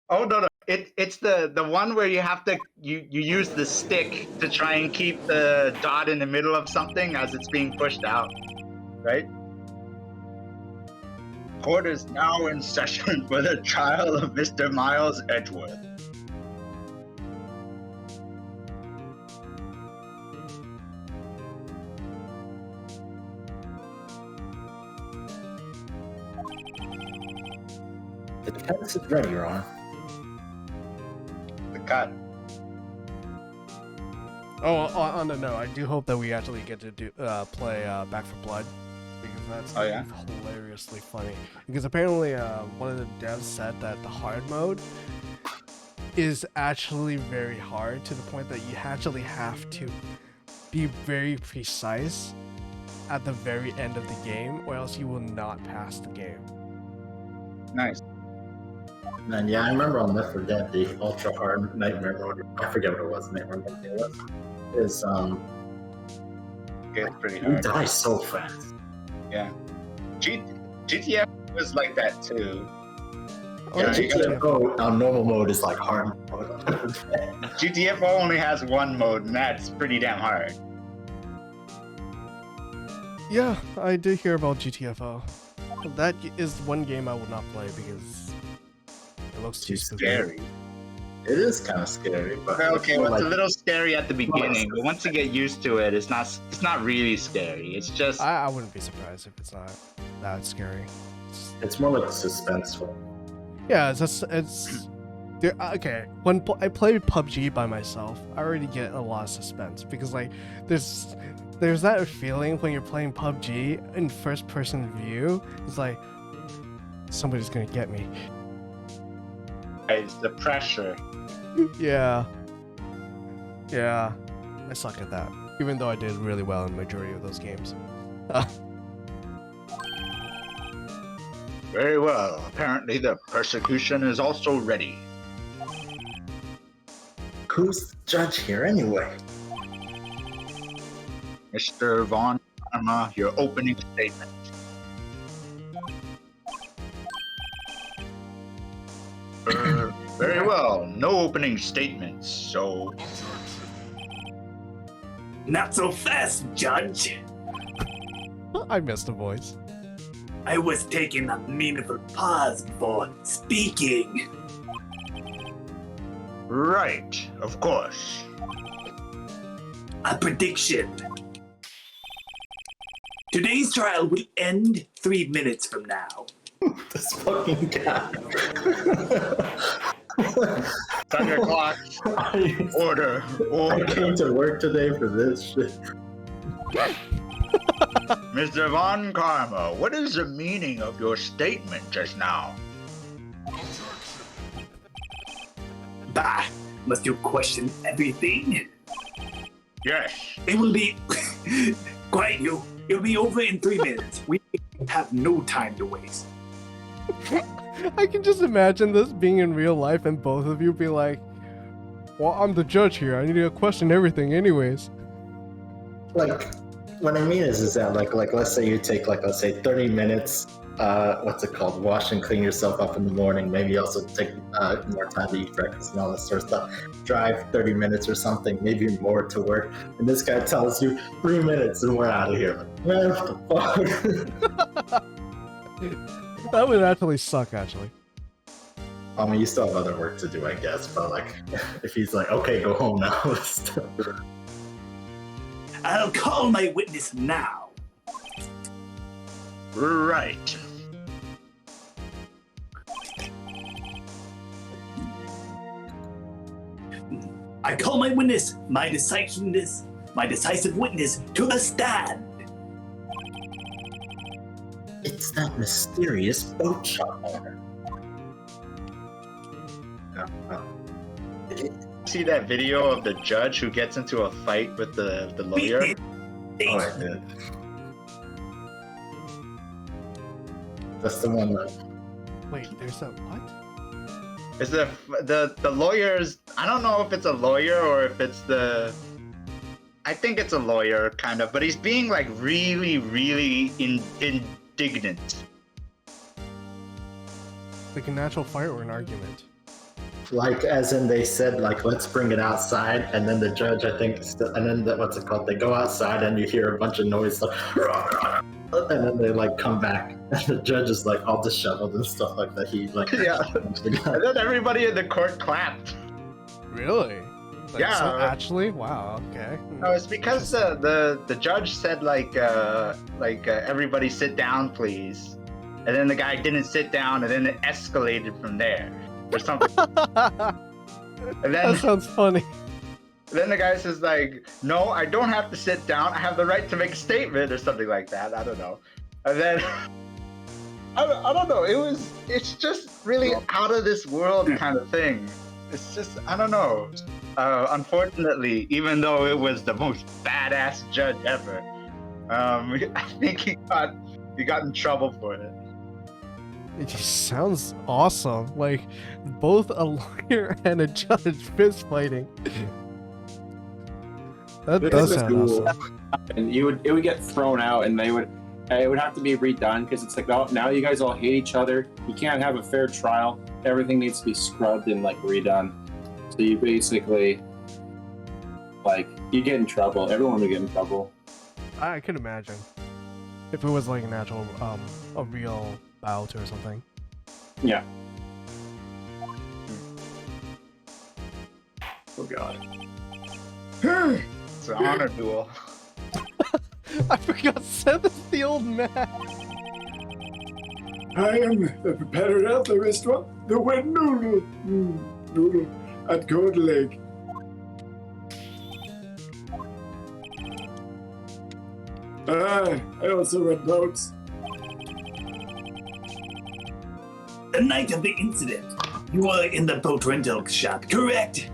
Oh no, it's the one where you have to you use the stick to try and keep the dot in the middle of something as it's being pushed out, right? Court is now in session for the trial of Mr. Miles Edgeworth. The defense is ready, Your Honor. The cut. Oh, on the note, I do hope that we actually get to play Back for Blood, because that's hilariously funny. Because apparently, one of the devs said that the hard mode is actually very hard, to the point that you actually have to be very precise at the very end of the game, or else you will not pass the game. Nice. And yeah, I remember on Left 4 Dead, the ultra hard nightmare mode. I forget what it was. Nightmare mode it was. Is It's pretty you hard. die so fast. Yeah. GTF was like that too. Oh, Yeah, you gotta- GTFO on normal mode is like hard mode. GTFO only has one mode, and that's pretty damn hard. Yeah, I did hear about GTFO. That is one game I would not play because it looks too spooky. Scary. It is kind of scary, but Okay, well, like, it's a little scary at the beginning, but once you get used to it, it's not really scary. It's just I wouldn't be surprised if it's not that scary. it's more like suspenseful. Yeah, okay. When I play PUBG by myself, I already get a lot of suspense because like there's that feeling when you're playing PUBG in first person view. It's like somebody's gonna get me. it's the pressure. Yeah. I suck at that. Even though I did really well in the majority of those games. Very well. Apparently, the persecution is also ready. Who's the judge here anyway? Mr. Von Karma, your opening statement. Very well. No opening statements, so Not so fast, Judge. I missed the voice. I was taking a meaningful pause before speaking. right, of course. A prediction. Today's trial will end 3 minutes from now. This fucking guy. Turn your clock. Order. I came to work today for this shit. Mr. Von Karma, what is the meaning of your statement just now? Bah, must you question everything? Yes. It will be... Quiet you. It'll be over in 3 minutes. We have no time to waste. I can just imagine this being in real life and both of you be like, well, I'm the judge here. I need to question everything anyways. Like, what I mean is that like let's say you take let's say 30 minutes. What's it called? Wash and clean yourself up in the morning. Maybe also take more time to eat breakfast and all that sort of stuff. Drive 30 minutes or something, maybe more to work. And this guy tells you 3 minutes and we're out of here. Man, what the fuck? That would actually suck, actually. I mean, you still have other work to do, I guess. But like, if he's like, okay, go home now. I'll call my witness now. Right. I call my witness, my decisive witness, to the stand. It's that mysterious boat shop owner. See that video of the judge who gets into a fight with the lawyer? Oh, I did. That's the one that... Wait, there's a what? Is the lawyer's? I don't know if it's a lawyer or if it's the. I think it's a lawyer, kind of, but he's being like really, really indignant. Like a natural fight or an argument? Like, as in they said, like, let's bring it outside, and then the judge, I think, and then what's it called? They go outside, and you hear a bunch of noise, like, and then they like come back, and the judge is like all disheveled and stuff like that. He like, Yeah. And then everybody in the court clapped. Really? Like, Yeah. So actually, wow. Okay. No, it's because the judge said like everybody sit down, please, and then the guy didn't sit down, and then it escalated from there, or something. And then That sounds funny. then the guy says like, no, I don't have to sit down. I have the right to make a statement, or something like that. I don't know. And then I don't know. It's just really out of this world kind of thing. It's just, I don't know. Unfortunately, even though it was the most badass judge ever, I think he got in trouble for it. It just sounds awesome. Like both a lawyer and a judge fist fighting. That does sound awesome. And it would get thrown out, and it would have to be redone because it's like, oh, now you guys all hate each other. You can't have a fair trial. Everything needs to be scrubbed and like redone. So you basically, like, you get in trouble. Everyone would get in trouble. I could imagine if it was like an actual, a real bout or something. Yeah. Oh god. It's an honor duel. I forgot Seven's the old man. I am the preparer of the restaurant, the wet noodle. Noodle at Gold Lake. I also run boats. The night of the incident, you were in the boat rental shop, correct?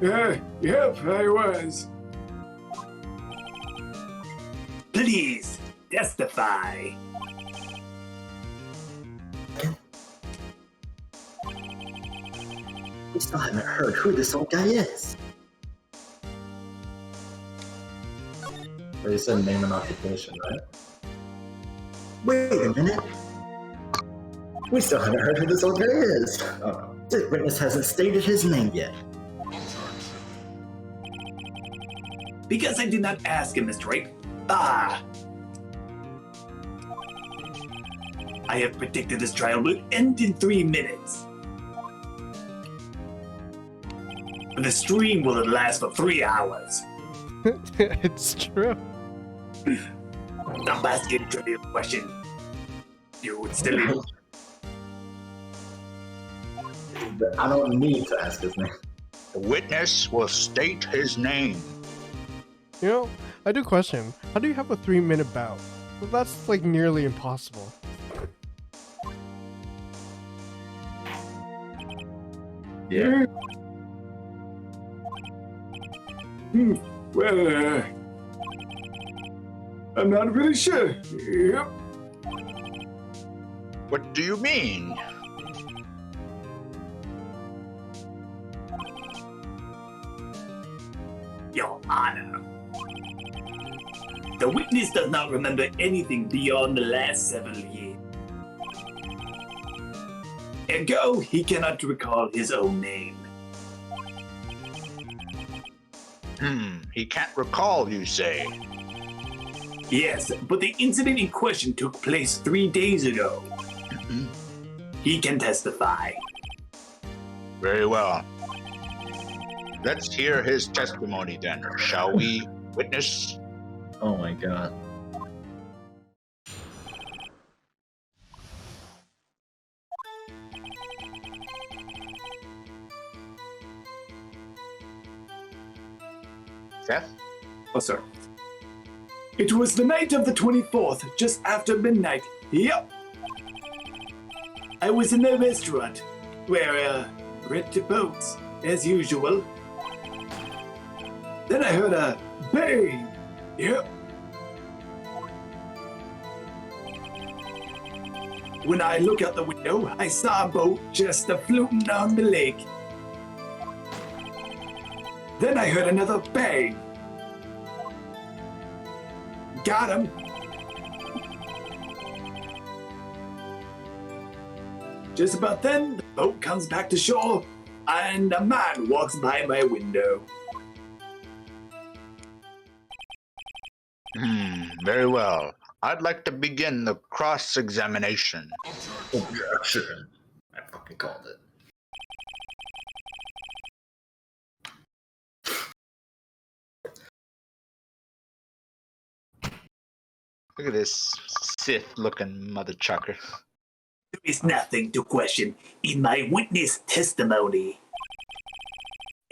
Yep, I was. Please, testify. we still haven't heard who this old guy is. Or you said name and occupation, right? Wait a minute. We still haven't heard who this old guy is. Oh, the witness hasn't stated his name yet. Because I did not ask him, Mr. Wright. I have predicted this trial will end in 3 minutes. The stream will last for 3 hours. It's true. Stop asking a trivial question. You silly. I don't need to ask his name. The witness will state his name. You know, I do question, how do you have a 3-minute bout? Well, that's like nearly impossible. Yeah. Well, I'm not really sure. Yep. What do you mean? Your Honor. The witness does not remember anything beyond the last several years. Ergo, he cannot recall his own name. He can't recall, you say? Yes, but the incident in question took place 3 days ago. He can testify. Very well. Let's hear his testimony then, shall we, witness? Oh my god. Seth? Oh, sir. It was the night of the 24th, just after midnight. Yep. I was in the restaurant where rented boats, as usual. Then I heard a bang. Yep. When I look out the window, I saw a boat just floating on the lake. Then I heard another bang. Got him. Just about then, the boat comes back to shore, and a man walks by my window. Very well. I'd like to begin the cross-examination. Objection. I fucking called it. Look at this Sith-looking mother chucker. There is nothing to question in my witness testimony.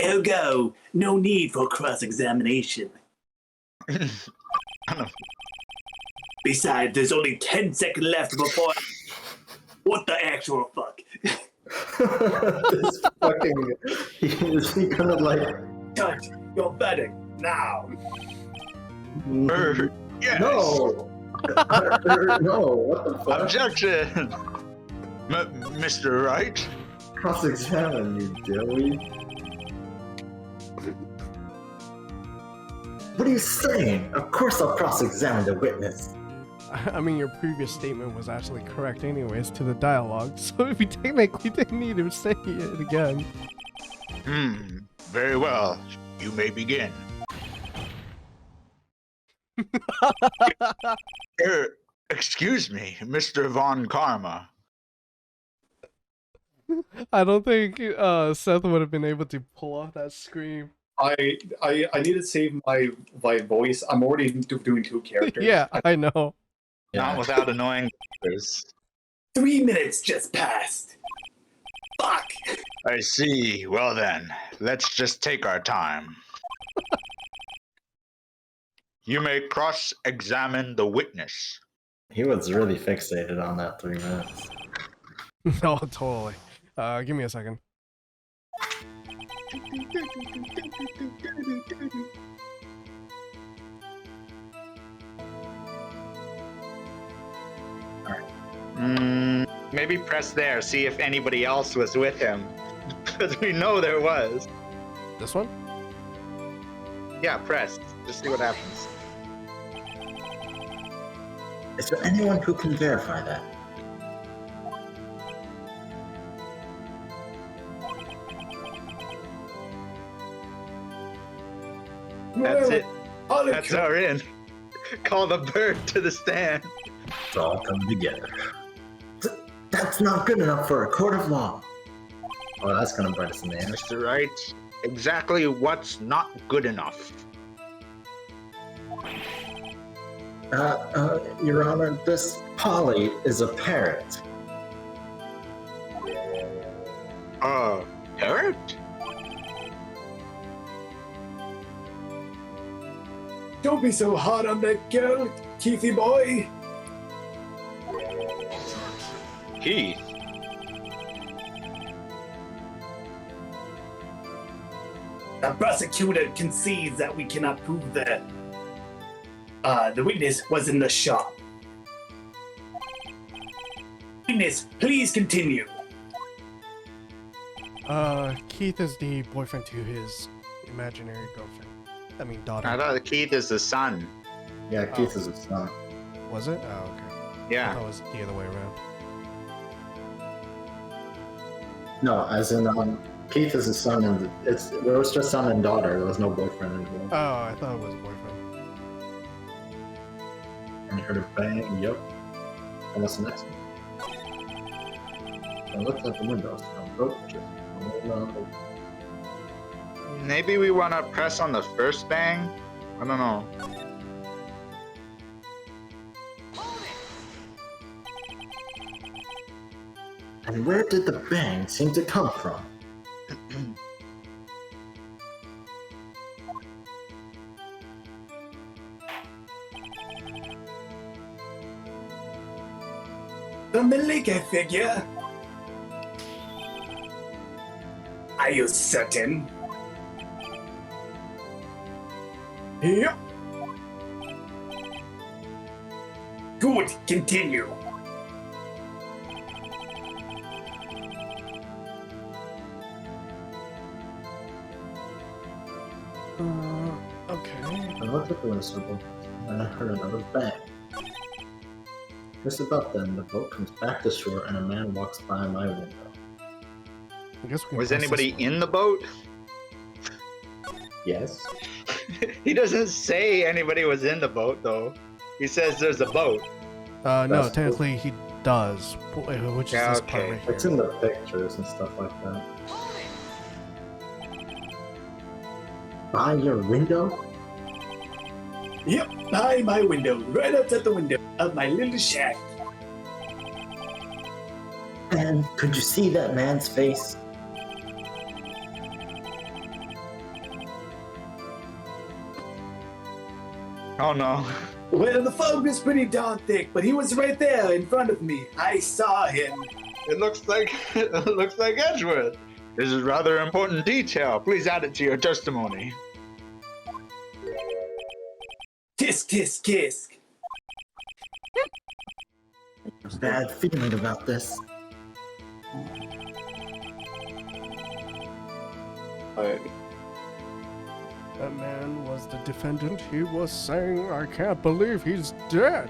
Ergo, no need for cross-examination. Besides, there's only 10 seconds left before... What the actual fuck? This fucking... Is he gonna like... Touch your verdict now. Yes. No! No, what the fuck? Objection! Mr. Wright? Cross-examine, you dilly. What are you saying? Of course I'll cross-examine the witness. I mean, your previous statement was actually correct anyways to the dialogue, so we technically didn't need to say it again. Very well. You may begin. Excuse me, Mr. Von Karma. I don't think Seth would have been able to pull off that scream. I need to save my voice. I'm already doing 2 characters. Yeah, I know. Not without annoying others. 3 minutes just passed. Fuck! I see. Well then, let's just take our time. You may cross-examine the witness. He was really fixated on that 3 minutes. No, totally. Give me a second. Maybe press there, see if anybody else was with him. Because we know there was. This one? Yeah, press. Just see what happens. Is there anyone who can verify that? That's it. That's our in. Call the bird to the stand. It's all coming together. That's not good enough for a court of law. Oh, that's gonna bite us in the ass. Mr. Wright, exactly what's not good enough? Your Honor, this Polly is a parrot. Parrot? Don't be so hard on that girl, Keithy boy. Keith. The prosecutor concedes that we cannot prove that the witness was in the shop. Witness, please continue. Keith is the boyfriend to his imaginary girlfriend. I mean, daughter. I thought Keith is the son. Yeah, Keith is his son. Was it? Oh, okay. I Yeah. thought it was the other way around. No, as in, Keith is his son, and it was just son and daughter. There was no boyfriend anymore. Oh, I thought it was boyfriend. And you heard a bang, yep. And what's the next one? I looked at the windows. Maybe we want to press on the first bang? I don't know. And where did the bang seem to come from? From the lake, I figure. Are you certain? Yep. Good, continue. Okay. I looked at the window circle, and I heard another bang. Just about then, the boat comes back to shore and a man walks by my window. I guess we can Was press anybody this one. in the boat? Yes? He doesn't say anybody was in the boat, though. He says there's a boat. No, That's- technically he does. Which is Yeah, this part okay. right It's here. in the pictures and stuff like that. By your window? Yep, by my window, right outside the window of my little shack. And could you see that man's face? Oh no. Well, the fog was pretty darn thick, but he was right there in front of me. I saw him. It looks like Edgeworth. This is rather important detail. Please add it to your testimony. Tisk, tisk, tisk. Bad feeling about this. That man was the defendant. He was saying, I can't believe he's dead.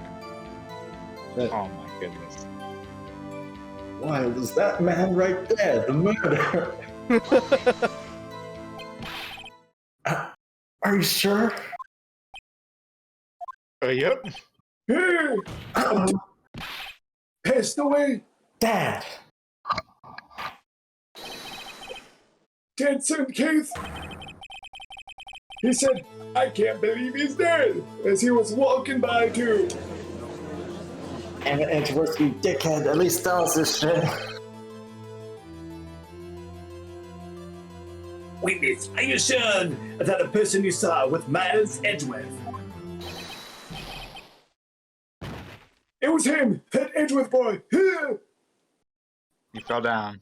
Oh my goodness. Why, it was that man right there, the murderer. Are you sure? Yep. Hey, Oh, passed away. Dad! Dad sent Keith. He said, I can't believe he's dead, as he was walking by too. And Edgeworth, you dickhead, at least tell us this shit. Witness, are you sure that the person you saw with Miles Edgeworth? It was him, that Edgeworth boy. He fell down.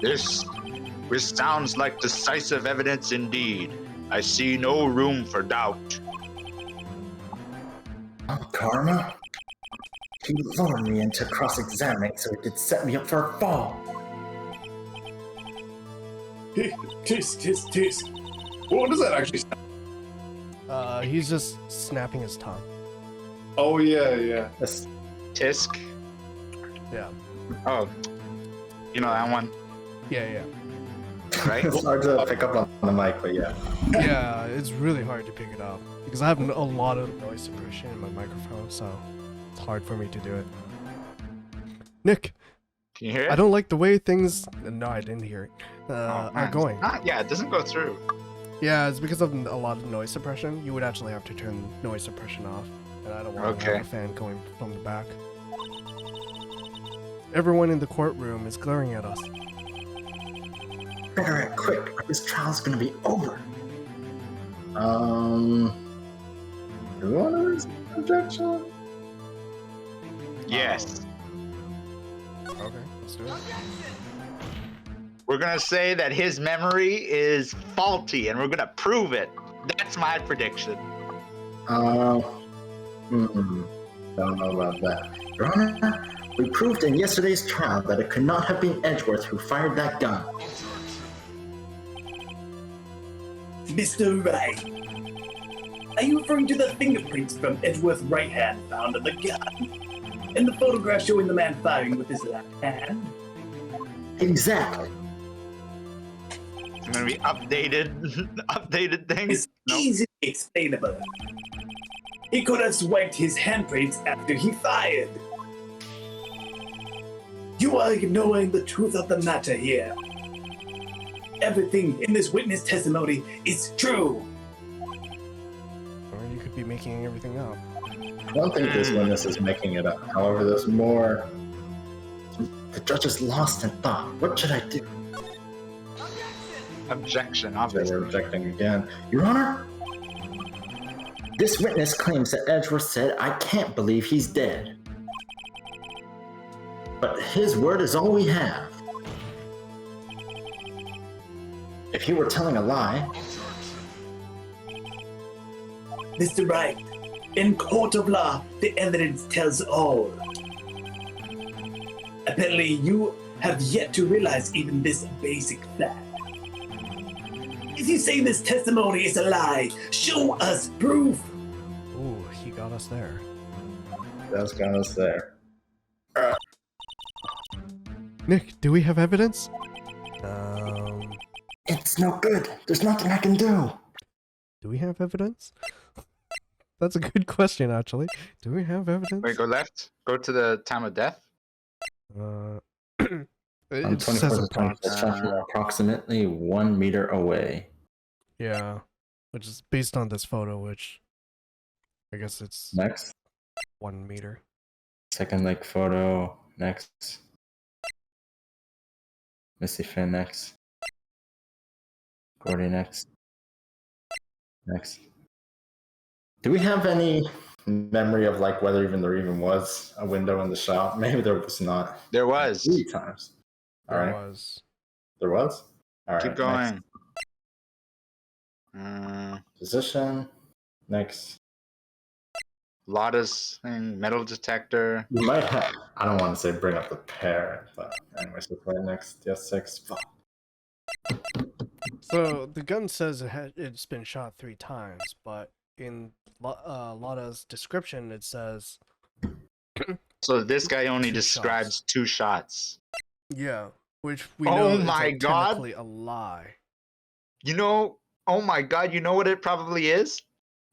This sounds like decisive evidence indeed. I see no room for doubt. Oh, Karma? He lured me into cross-examining so he could set me up for a fall. Tisk, tisk, tisk. What does that actually sound? He's just snapping his tongue. Oh, yeah. This, Tisk. Yeah. Oh. You know that one, Yeah. right? it's hard to pick up on the mic, but yeah. Yeah, it's really hard to pick it up because I have a lot of noise suppression in my microphone, so it's hard for me to do it. Nick, Can you hear it? I don't like the way things. No, I didn't hear it. Oh, Are man. going. Yeah, it doesn't go through. Yeah, it's because of a lot of noise suppression. You would actually have to turn noise suppression off, and I don't want to Okay. have a fan going from the back. Everyone in the courtroom is glaring at us. Better act quick, or this trial's gonna be over. Do you want to raise an objection? Yes. Okay, let's do it. We're gonna say that his memory is faulty, and we're gonna prove it. That's my prediction. Don't know about that. Your Honor, we proved in yesterday's trial that it could not have been Edgeworth who fired that gun. Mr. Wright, are you referring to the fingerprints from Edgeworth's right hand found on the gun? And the photograph showing the man firing with his left hand? Exactly. It's gonna be updated things. It's easily explainable. He could have swiped his handprints after he fired. You are ignoring the truth of the matter here. Everything in this witness testimony is true. Or you could be making everything up. I don't think this witness is making it up. However, there's more. The judge is lost in thought. What should I do? Objection, They obviously. were objecting again. Your Honor, this witness claims that Edgeworth said, I can't believe he's dead. But his word is all we have. If he were telling a lie, Mr. Wright, in court of law, the evidence tells all. Apparently, you have yet to realize even this basic fact. If you say this testimony is a lie, show us proof. Ooh, he got us there. Those guns there. Nick, do we have evidence? It's no good. There's nothing I can do. Do we have evidence? That's a good question, actually. Do we have evidence? Wait, go left. Go to the time of death. It I'm says 24 approx. approximately 1 meter away. Yeah, which is based on this photo, which I guess it's Next. 1 meter. Second lake photo. Next. Missy Finn next. Gordy next. Next. Do we have any memory of like whether there even was a window in the shop? Maybe there was not. There was. 3 times. All There right. was. There was? All right. Keep going. Position. Next. Lotta's thing, metal detector. You might have. I don't want to say bring up the pair, but anyways, we'll play next. Yes, 6. Fuck. So the gun says it's been shot 3 times, but in Lotta's description it says. So this guy only 2 describes shots. 2 shots. Yeah, which we Oh know is my like God. technically a lie. You know, oh my God, you know what it probably is?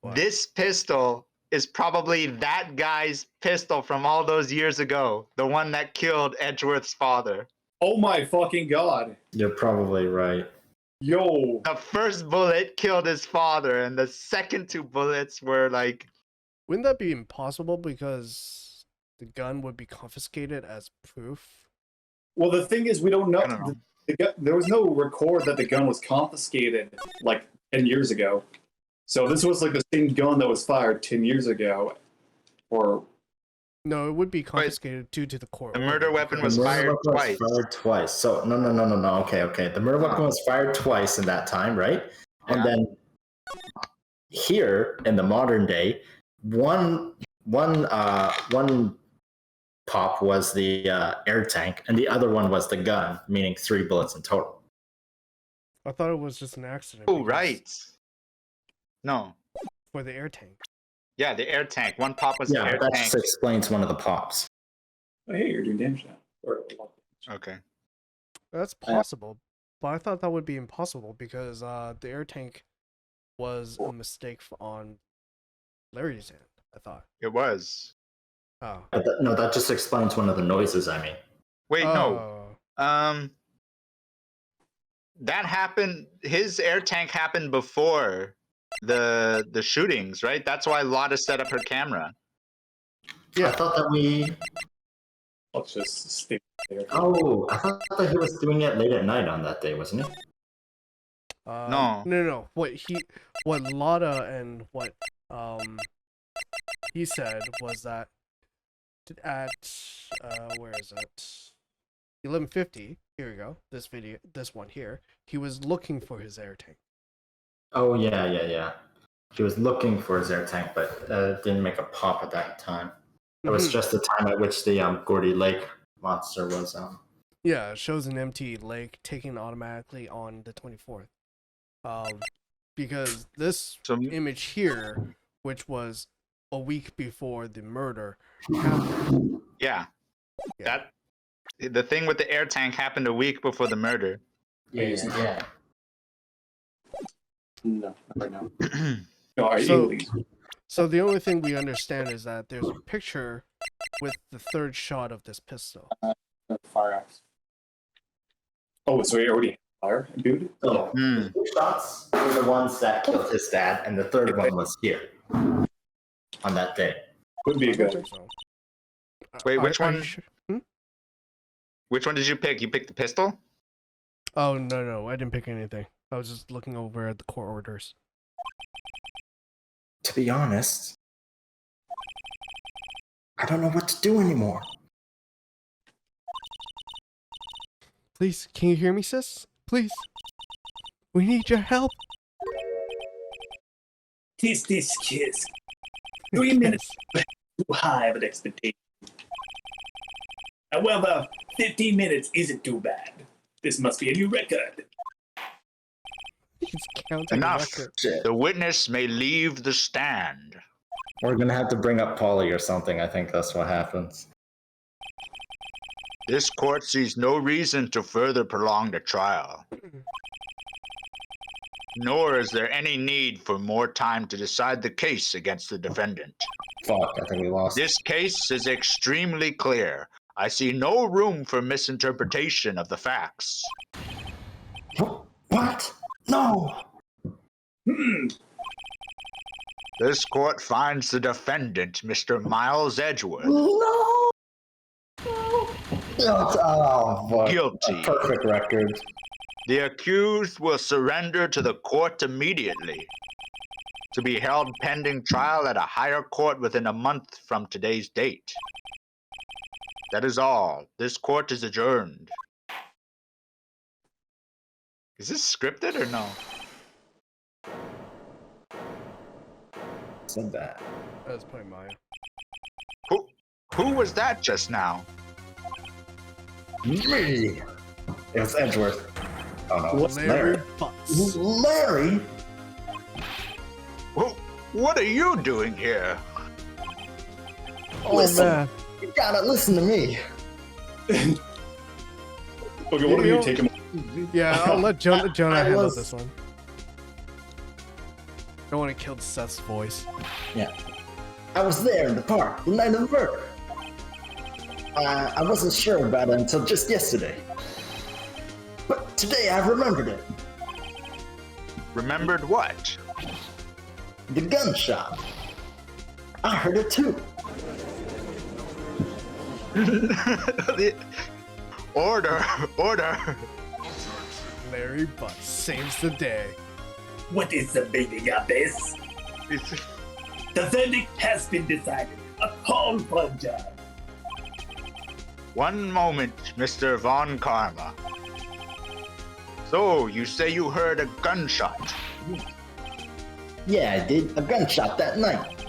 What? This pistol is probably that guy's pistol from all those years ago. The one that killed Edgeworth's father. Oh my fucking god. You're probably right. Yo. The first bullet killed his father, and the second 2 bullets were like, Wouldn't that be impossible because the gun would be confiscated as proof? Well, the thing is, we don't know. I don't know. There was no record that the gun was confiscated like 10 years ago. So this was like the same gun that was fired 10 years ago. Or No, it would be confiscated due to the court. The order murder weapon was The because- murder fired weapon twice. was fired twice. So no. Okay. The murder weapon was fired twice in that time, right? And Yeah. then here in the modern day, one pop was the air tank, and the other one was the gun, meaning 3 bullets in total. I thought it was just an accident. Oh, because- right. No. For the air tank. Yeah, the air tank. One pop was the Yeah, air that tank. just explains one of the pops. oh, hey, you're doing damage now. Okay. That's possible, but I thought that would be impossible because the air tank was a mistake on Larry's end. I thought. It was. Oh. No, that just explains one of the noises. I mean, Wait, no. Oh. That happened. His air tank happened before the shootings, right? That's why Lotta set up her camera. I thought that we. Let's just stay there. Oh, I thought that he was doing it late at night on that day, wasn't he? No. What Lotta and what he said was that at where is it? 11:50. Here we go. This one here. He was looking for his air tank. Oh yeah. He was looking for his air tank, but didn't make a pop at that time. It was just the time at which the Gordy Lake monster was. Yeah, it shows an empty lake taken automatically on the 24th. Because this image here, which was a week before the murder, happened. Yeah. That the thing with the air tank happened a week before the murder. Yeah. No, not right now. No, all right, So the only thing we understand is that there's a picture with the 3rd shot of this pistol. Fire axe. Oh, so he already had fire, dude? So the 2 shots were the ones that killed his dad, and the 3rd one was here on that day. Could be I don't good. think so. Wait, which Are you one? sure? Which one did you pick? You picked the pistol? Oh no, I didn't pick anything. I was just looking over at the court orders. To be honest, I don't know what to do anymore. Please, can you hear me, sis? Please. We need your help. This kiss. 3 minutes too high of an expectation. However, 15 minutes isn't too bad. This must be a new record. He's counting Enough. record. Shit. The witness may leave the stand. We're gonna have to bring up Polly or something. I think that's what happens. This court sees no reason to further prolong the trial. Nor is there any need for more time to decide the case against the defendant. Fuck, I think we lost. This case is extremely clear. I see no room for misinterpretation of the facts. What? No! This court finds the defendant, Mr. Miles Edgeworth, No! Oh, fuck. guilty. A perfect record. The accused will surrender to the court immediately, to be held pending trial at a higher court within a month from today's date. That is all. This court is adjourned. Is this scripted or no? Said that. That's probably Maya. Who was that just now? Me! It was Edgeworth. Oh no, What's it's Larry. Butts. Larry? What are you doing here? Oh Listen. man. You gotta listen to me. Okay, what are you taking? Yeah, I'll let Jonah handle was- this one. I don't want to kill Seth's voice. Yeah. I was there in the park the night of the murder. I wasn't sure about it until just yesterday. But today I remembered it. Remembered what? The gunshot. I heard it too. Order! Larry Butts saves the day. What is the meaning of this? The verdict has been decided. A call for judge. One moment, Mr. Von Karma. So, you say you heard a gunshot? Yeah, I did. A gunshot that night.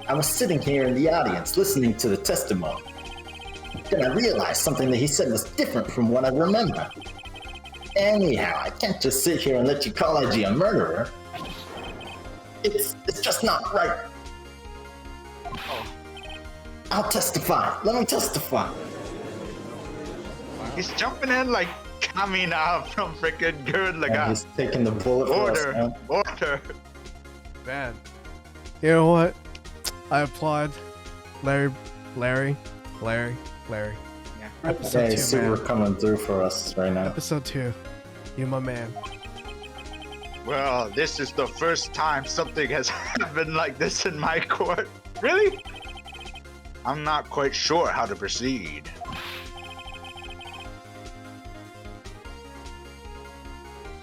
I was sitting here in the audience listening to the testimony. Then I realized something that he said was different from what I remember. Anyhow, I can't just sit here and let you call IG a murderer. It's just not right. I'll testify. Let me testify. He's jumping in like Kamina from frickin' Gurren And Lagann. he's taking the bullet for us, man. Order! Man. You know what? I applaud Larry. Yeah. Episode Hey, 2, super man. coming through for us right now. Episode 2. You my man. Well, this is the first time something has happened like this in my court. Really? I'm not quite sure how to proceed.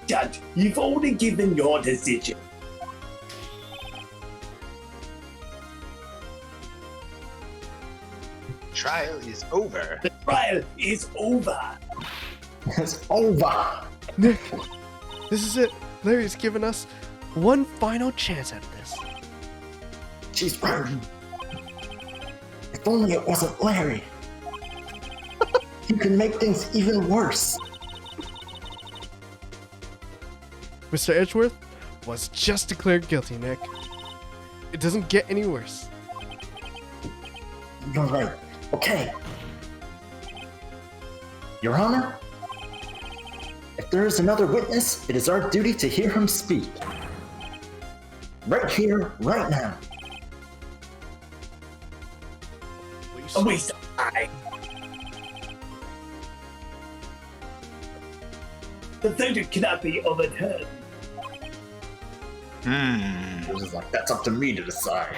Judge, you've already given your decision. Trial is over. The trial is over. It's over. Nick, this is it. Larry's given us one final chance at this. She's right. If only it wasn't Larry. He could make things even worse. Mr. Edgeworth was just declared guilty, Nick. It doesn't get any worse. You're right. Okay. Your Honor, if there is another witness, it is our duty to hear him speak. Right here, right now. A waste of time. The verdict cannot be overturned. It was just like, that's up to me to decide.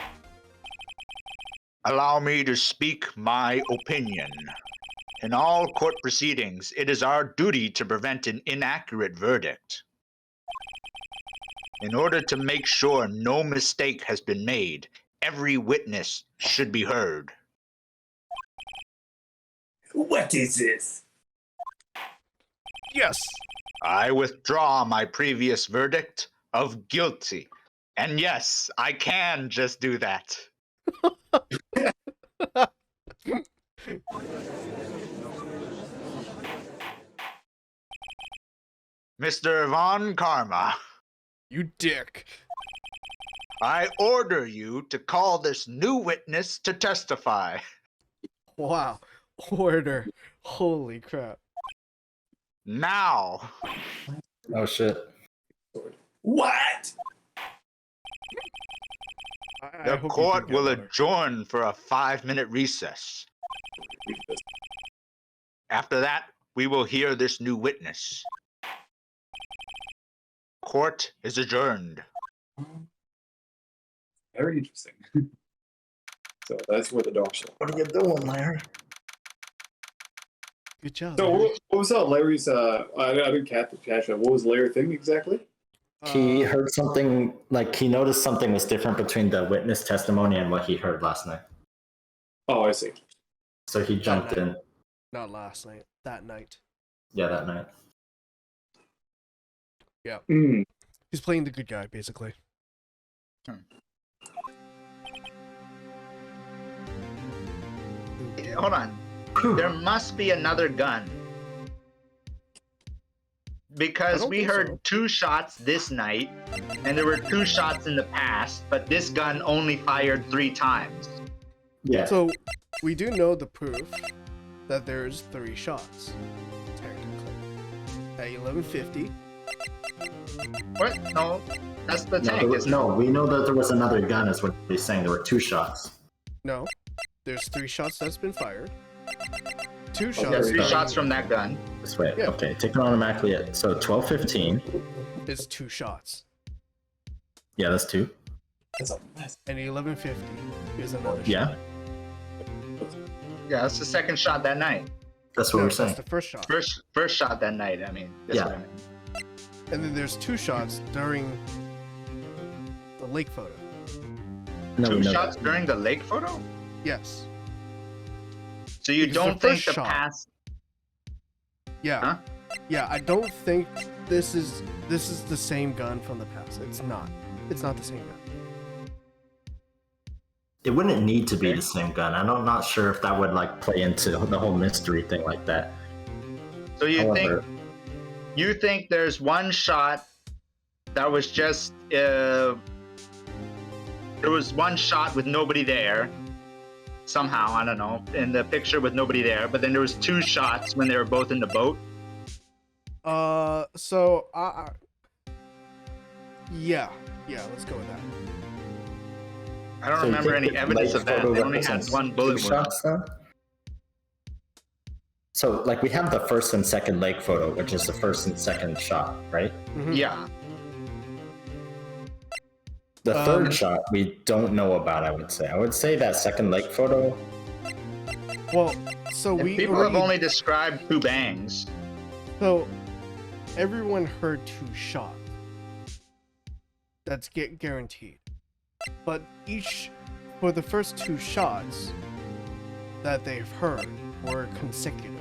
Allow me to speak my opinion. In all court proceedings, it is our duty to prevent an inaccurate verdict. In order to make sure no mistake has been made, every witness should be heard. What is this? Yes! I withdraw my previous verdict of guilty. And yes, I can just do that. Mr. Von Karma, You dick. I order you to call this new witness to testify. Wow. Order. Holy crap. Now. Oh shit. What? I The hope you court do get will order. adjourn for a 5-minute recess. After that, we will hear this new witness. Court is adjourned. Very interesting. So that's where the dog show. What are you doing, Larry? Good job. So Larry. what was Larry's? I didn't catch that. What was Larry's thing exactly? He heard something, like he noticed something was different between the witness testimony and what he heard last night. Oh, I see. So he jumped night. in. Not last night. That night. Yeah, that night. Yeah. Mm. He's playing the good guy, basically. Hold on. There must be another gun. Because don't we think heard so. 2 shots this night, and there were 2 shots in the past, but this gun only fired 3 times. Yeah. So, we do know the proof that there's 3 shots, technically. At 11:50. What? No, that's the tank, isn't it? We know that there was another gun, is what he's saying. There were 2 shots. No. There's 3 shots that's been fired. 2 There's shots. 3 shots from that gun. This way. Yeah. Okay, take it automatically. So 12:15. Is 2 shots. Yeah, that's 2. That's a mess. And 11:50 is another shot. Yeah, Yeah, that's the second shot that night. that's what No, we're that's saying. the first shot. First shot that night, I mean. That's Yeah. what I mean. And then there's 2 shots during the lake photo. No, we 2 know shots that. during the lake photo? Yes. So you Because the don't think first the shot- past... Yeah. Huh? Yeah, I don't think this is the same gun from the past. It's not. It's not the same gun. It wouldn't need to be the same gun. I'm not sure if that would like play into the whole mystery thing like that. So you However, think there's 1 shot that was just... there was 1 shot with nobody there. Somehow, I don't know, in the picture with nobody there. But then there was 2 shots when they were both in the boat. So yeah, let's go with that. I don't so you remember think any the evidence lake of that. photo They only had represents 1 2 bullet wound. shots, then? So, like, we have the first and second lake photo, which is the first and second shot, right? Mhm. Yeah. The third shot we don't know about. I would say that second lake photo. Well, so And we people have already, only described 2 bangs. so everyone heard 2 shots. That's guaranteed. But for the first 2 shots that they've heard were consecutive.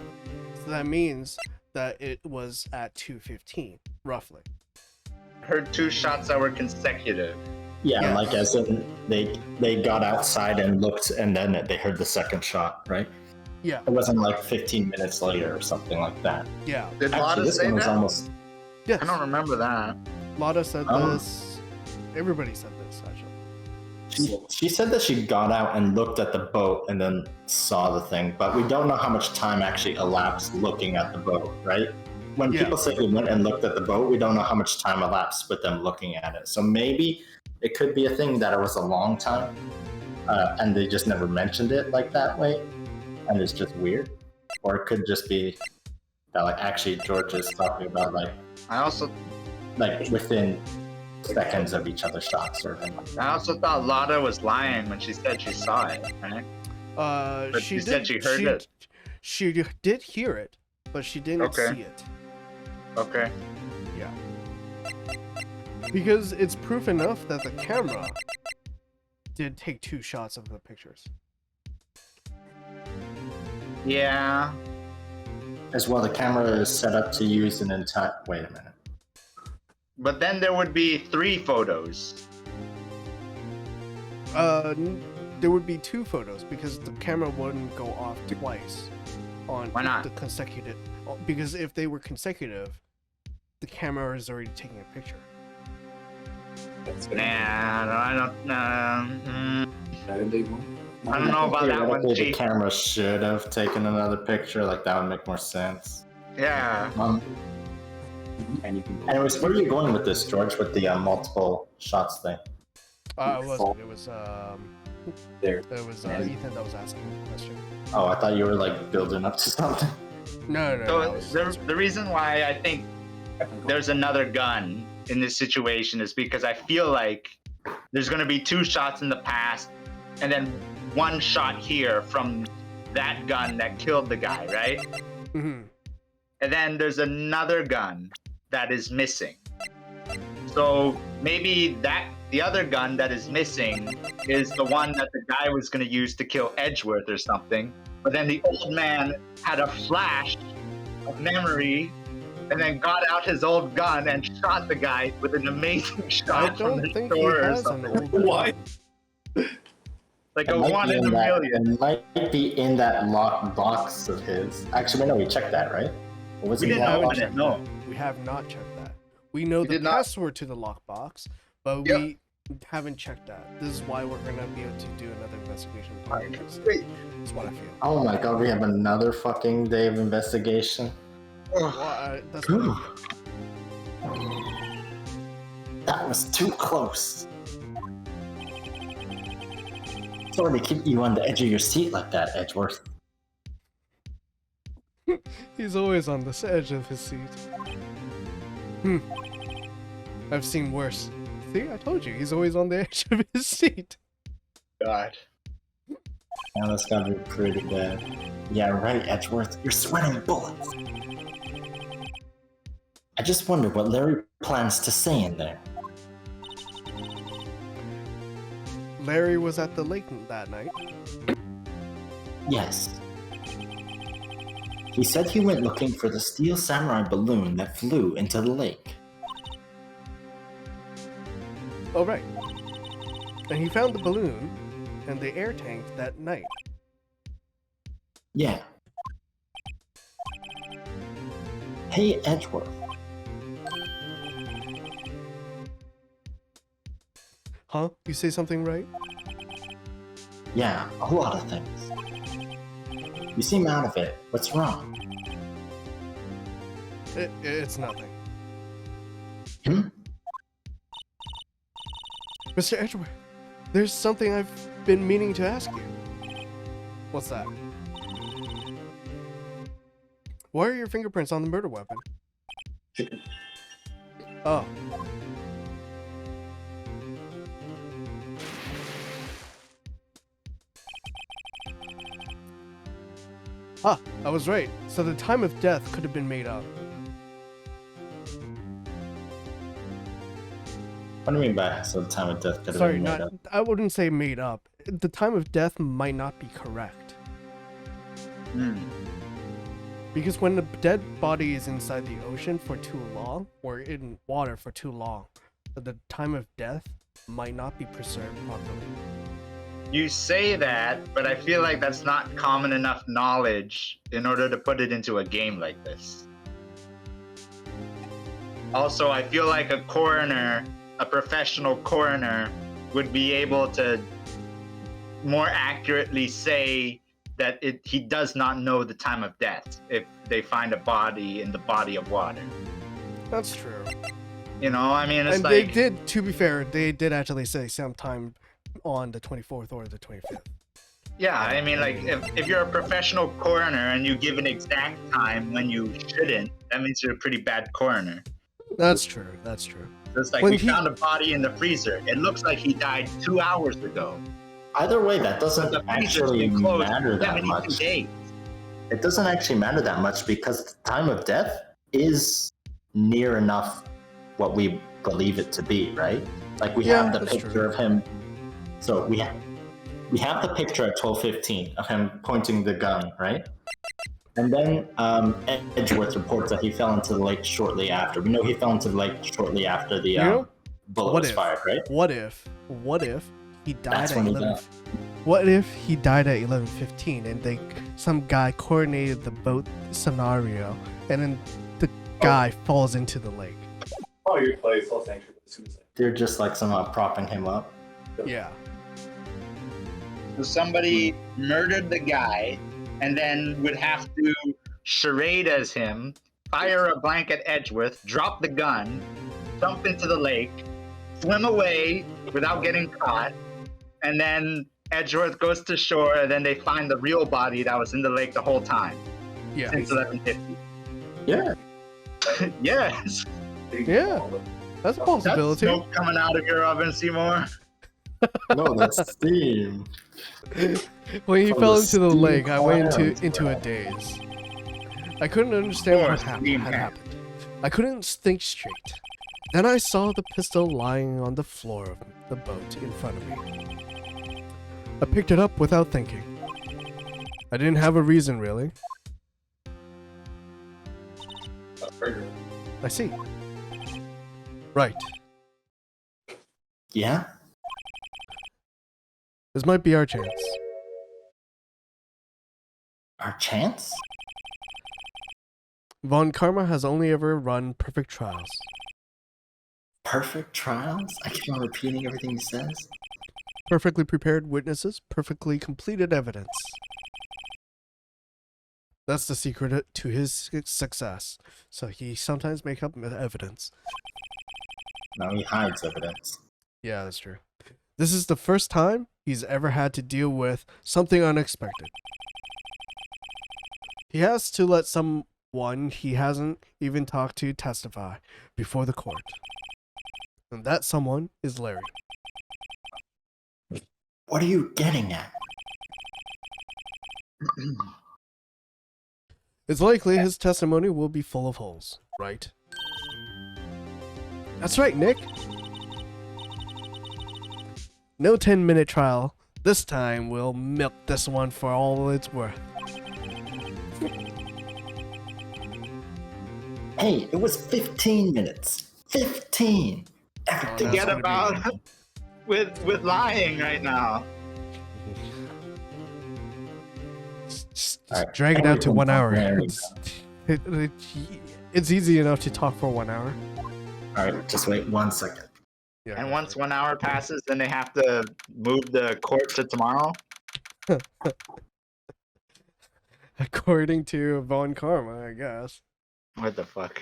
So that means that it was at 2:15, roughly. Heard 2 shots that were consecutive. Yeah, Yes. like as in they got outside and looked, and then they heard the second shot, right? Yeah, It wasn't like 15 minutes later or something like that. yeah. Did Actually, Lada this say one was that? almost. Yes. I don't remember that. Lada said Um, this. Everybody said this, actually. She said that she got out and looked at the boat and then saw the thing, but we don't know how much time actually elapsed looking at the boat, right? When Yeah. people say they went and looked at the boat, we don't know how much time elapsed with them looking at it. So maybe it could be a thing that it was a long time, and they just never mentioned it like that way, and it's just weird. Or it could just be that like actually George is talking about like I also within seconds of each other's shots or something like that. I also thought Lada was lying when she said she saw it, right? But She you said she heard it. She did hear it, but she didn't Okay. see it. Okay. Yeah. Because it's proof enough that the camera did take 2 shots of the pictures. Yeah. As well, the camera is set up to use an entire. Wait a minute. But then there would be 3 photos. There would be 2 photos because the camera wouldn't go off twice on Why not? the consecutive. Because if they were consecutive, the camera is already taking a picture. I don't know. I don't know about that one, Theoretically, the Chief. camera should have taken another picture. Like that would make more sense. Yeah. Anyways, where are you going with this, George? With the multiple shots thing? It wasn't. It was There. It was Ethan that was asking the question. Oh, I thought you were like building up to something. No. So the reason why I think there's another gun in this situation is because I feel like there's going to be 2 shots in the past and then 1 shot here from that gun that killed the guy, right? Mm-hmm. And then there's another gun that is missing. So maybe the other gun that is missing is the one that the guy was going to use to kill Edgeworth or something. But then the old man had a flash of memory and then got out his old gun and shot the guy with an amazing shot I from don't the think he door or has an something. old gun. What? Like It a might 1 be in a that- million. It might be in that locked box of his. Actually, no, we checked that, right? Or was We it didn't in that open box? it, no. We have not checked that. We know We the did not. password to the lockbox, but Yep. we haven't checked that. This is why we're gonna be able to do another investigation. Wait. That's what I feel. Oh my god, we have another fucking day of investigation. Well, that's what I feel. That was too close. Sorry to keep you on the edge of your seat like that, Edgeworth. He's always on the edge of his seat. I've seen worse. See, I told you, he's always on the edge of his seat. God. Now that's gotta be pretty bad. Yeah, right, Edgeworth. You're sweating bullets. I just wonder what Larry plans to say in there. Larry was at the lake that night. Yes. He said he went looking for the steel samurai balloon that flew into the lake. Oh, right. And he found the balloon and the air tank that night. Yeah. Hey, Edgeworth. Huh? You say something right? Yeah, a lot of things. You seem out of it. What's wrong? It's nothing. Hmm? Mr. Edgeworth, there's something I've been meaning to ask you. What's that? Why are your fingerprints on the murder weapon? Oh. Ah, I was right. So the time of death could have been made up. What do you mean by so the time of death could have Sorry, been made not. up? I wouldn't say made up. The time of death might not be correct. Because when a dead body is inside the ocean for too long, or in water for too long, the time of death might not be preserved properly. You say that, but I feel like that's not common enough knowledge in order to put it into a game like this. Also, I feel like a coroner, a professional coroner, would be able to more accurately say that he does not know the time of death if they find a body in the body of water. That's true. You know, I mean, it's And like... they did, to be fair, they did actually say sometime on the 24th or the 25th. Yeah, I mean, like, if you're a professional coroner and you give an exact time when you shouldn't, that means you're a pretty bad coroner. That's true, that's true. It's like, When we he- found a body in the freezer. It looks like he died 2 hours ago. Either way, that The doesn't freezer's actually been closed matter for that 72 much. days. It doesn't actually matter that much because the time of death is near enough what we believe it to be, right? Like we Yeah, have the that's picture true. of him. So we have the picture at 12:15 of him pointing the gun, right? And then Edgeworth reports that he fell into the lake shortly after. We know he fell into the lake shortly after the know, bullet what was if? fired, right? What if he died That's at when he 11? died. What if he died at 11:15 and some guy coordinated the boat scenario and then the guy falls into the lake? Oh, your place, Los Angeles. They're just like somehow propping him up. Yeah. So somebody murdered the guy and then would have to charade as him, fire a blank at Edgeworth, drop the gun, jump into the lake, swim away without getting caught, and then Edgeworth goes to shore, and then they find the real body that was in the lake the whole time. Yeah. Since 1150. Yeah. Yes. Yeah. That's a That's possibility. smoke coming out of your oven, Seymour. No, that's steam. When he From fell the into the steam lake, I went clouds, into a daze. I couldn't understand what had steam happened. I couldn't think straight. Then I saw the pistol lying on the floor of the boat in front of me. I picked it up without thinking. I didn't have a reason, really. I see. Right. Yeah? This might be our chance. Our chance? Von Karma has only ever run perfect trials. Perfect trials? I keep on repeating everything he says. Perfectly prepared witnesses, perfectly completed evidence. That's the secret to his success. So he sometimes makes up evidence. No, he hides evidence. Yeah, that's true. This is the first time he's ever had to deal with something unexpected. He has to let someone he hasn't even talked to testify before the court. And that someone is Larry. What are you getting at? It's likely his testimony will be full of holes, right? That's right, Nick. No 10-minute trial. This time we'll milk this one for all it's worth. Hey, it was 15 minutes. 15! Everything Forget gonna be about good. with lying right now. Just Alright, drag it out to 1 hour. there we It's easy enough to talk for 1 hour. Alright, just wait 1 second. Yeah. And once 1 hour passes, then they have to move the court to tomorrow. According to Von Karma, I guess. What the fuck?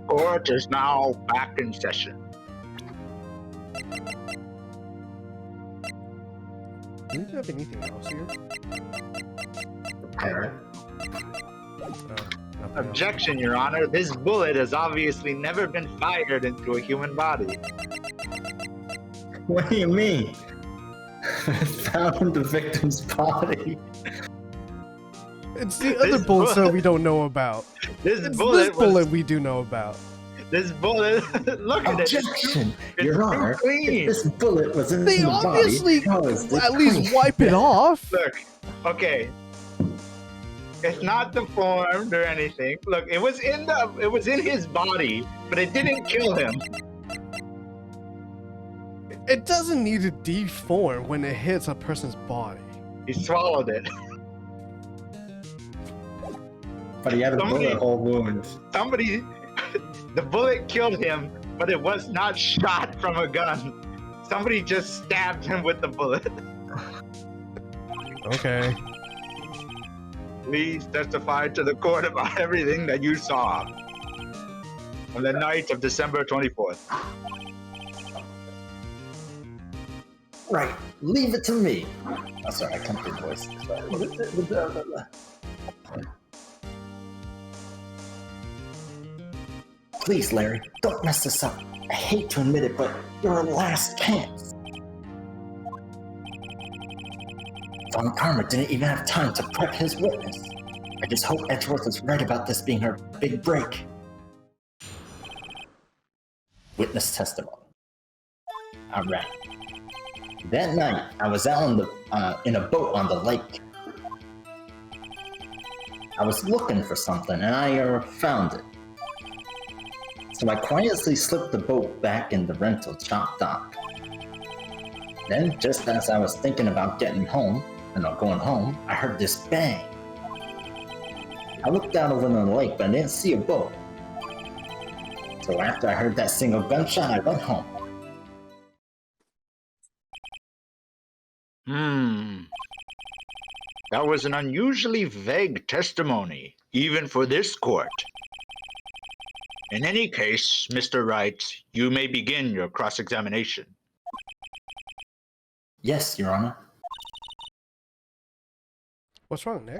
Court is now back in session. Do we have anything else here? Alright. Nothing else. Objection, Your Honor. This bullet has obviously never been fired into a human body. What do you mean? Found the victim's body. It's the other bullets that we don't know about. This It's bullet, this bullet we do know about. This bullet. Look at it. Objection, It's Your too Honor. clean. If this bullet was in They the obviously body, how is it at least clean? wipe it off. Look, okay. It's not deformed or anything. Look, it was in his body, but it didn't kill him. It doesn't need to deform when it hits a person's body. He swallowed it. But he had a Somebody- bullet hole wound. Somebody, the bullet killed him, but it was not shot from a gun. Somebody just stabbed him with the bullet. Okay. Please testify to the court about everything that you saw on the night of December 24th. Right, leave it to me. Oh, sorry, I can't do voice. Please, Larry, don't mess this up. I hate to admit it, but you're our last chance. Von Karma didn't even have time to prep his witness. I just hope Edgeworth is right about this being her big break. Witness testimony. Alright. That night, I was out on in a boat on the lake. I was looking for something, and I found it. So I quietly slipped the boat back in the rental shop dock. Then, just as I was thinking about getting home, going home, I heard this bang. I looked out over the lake, but I didn't see a boat. So after I heard that single gunshot, I went home. That was an unusually vague testimony, even for this court. In any case, Mr. Wright, you may begin your cross-examination. Yes, Your Honor. What's wrong, Nick?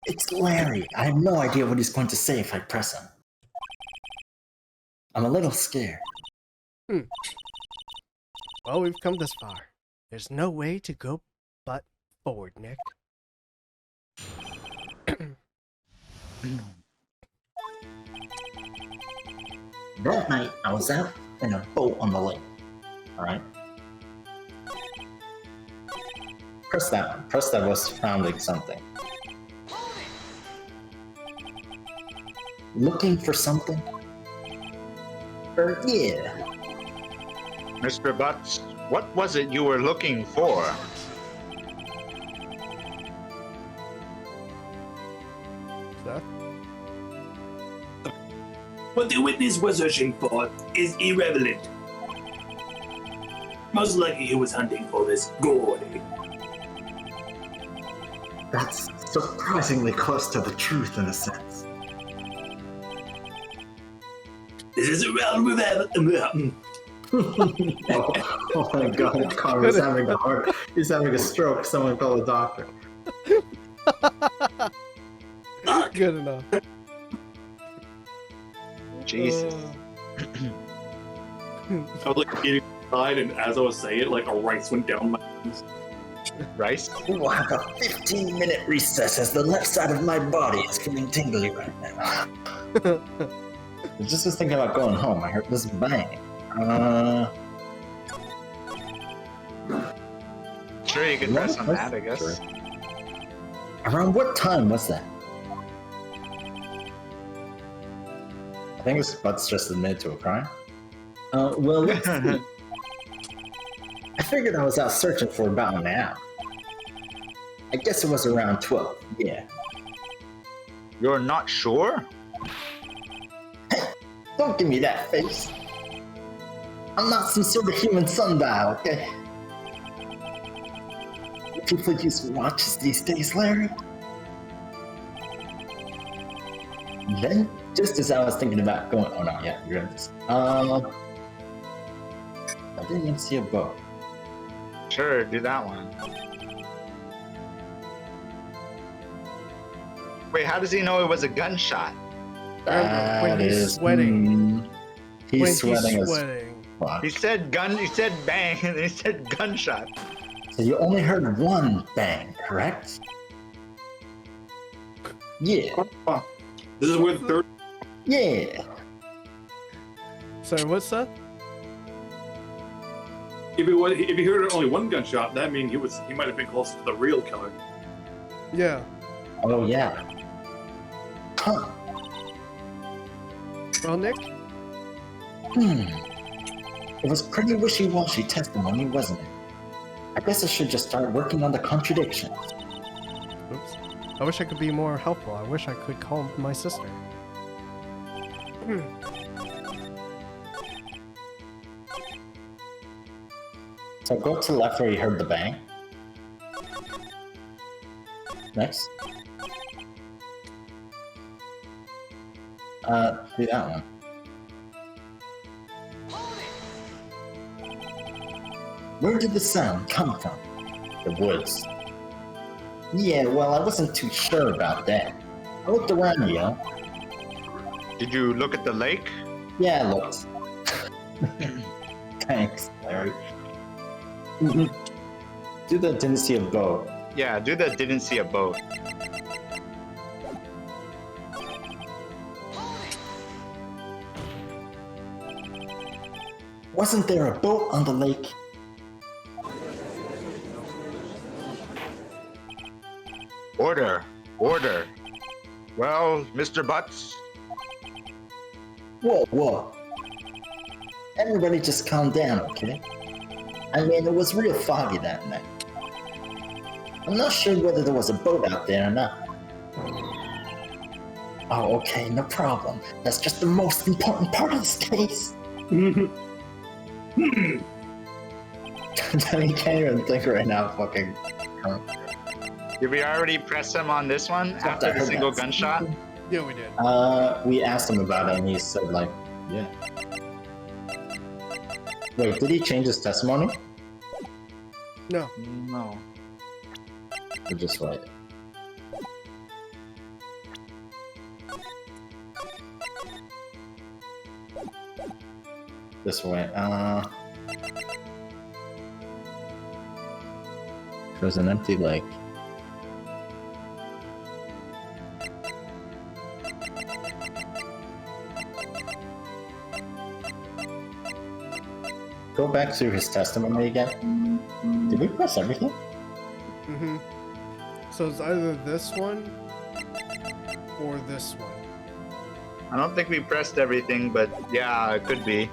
It's Larry. I have no idea what he's going to say if I press him. I'm a little scared. Well, we've come this far. There's no way to go but forward, Nick. That night, I was out in a boat on the lake. Alright? Press that one. Press that was founding something. Looking for something? Yeah. Mr. Butts, what was it you were looking for? Seth? What the witness was searching for is irrelevant. Most likely he was hunting for this Gordy. That's surprisingly close to the truth in a sense. This is a round without Oh my god, Connor's having a heart. He's having a stroke. Someone call a doctor. Good enough. Jesus. I was like eating inside, and as I was saying it, like a rice went down my nose. Rice? We'll have a 15-minute recess as the left side of my body is feeling tingly right now. I just was thinking about going home. I heard this bang. Sure, you can press on that, I guess. Around what time was that? I think his butt's just admitted to a crime. Well, let's see. I figured I was out searching for about an hour. I guess it was around 12, yeah. You're not sure? Don't give me that face. I'm not some sort of human sundial, okay? People use watches these days, Larry. Then, just as I was thinking about going, oh no, yeah, you're in this. I didn't even see a boat. Sure, do that one. Wait, how does he know it was a gunshot? When he's sweating. He's sweating as fuck. He said bang, and then he said gunshot. So you only heard one bang, correct? Yeah. This is where the third. Yeah. Sorry, what's that? If he heard only one gunshot, that means he might have been close to the real killer. Yeah. Oh yeah. Huh. Well, Nick? It was pretty wishy-washy testimony, wasn't it? I guess I should just start working on the contradictions. Oops. I wish I could be more helpful. I wish I could call my sister. So go to the left where you heard the bang. Next. Do that one. Where did the sound come from? The woods. Yeah, well, I wasn't too sure about that. I looked around, you know. Did you look at the lake? Yeah, I looked. Thanks, Larry. Do the didn't see a boat. Yeah, do the didn't see a boat. Wasn't there a boat on the lake? Order, order. Well, Mr. Butts, Whoa. Everybody just calm down, okay? I mean, it was real foggy that night. I'm not sure whether there was a boat out there or not. Oh, okay, no problem. That's just the most important part of this case. Hmm. He can't even think right now. Fucking. Did we already press him on this one Except after I the heard single that. gunshot? Yeah, we did. We asked him about it, and he said like, yeah. Wait, did he change his testimony? No. No. Or just wait? This way. There's an empty lake. Go back to his testimony again. Did we press everything? Mm-hmm. So it's either this one or this one. I don't think we pressed everything, but yeah, it could be.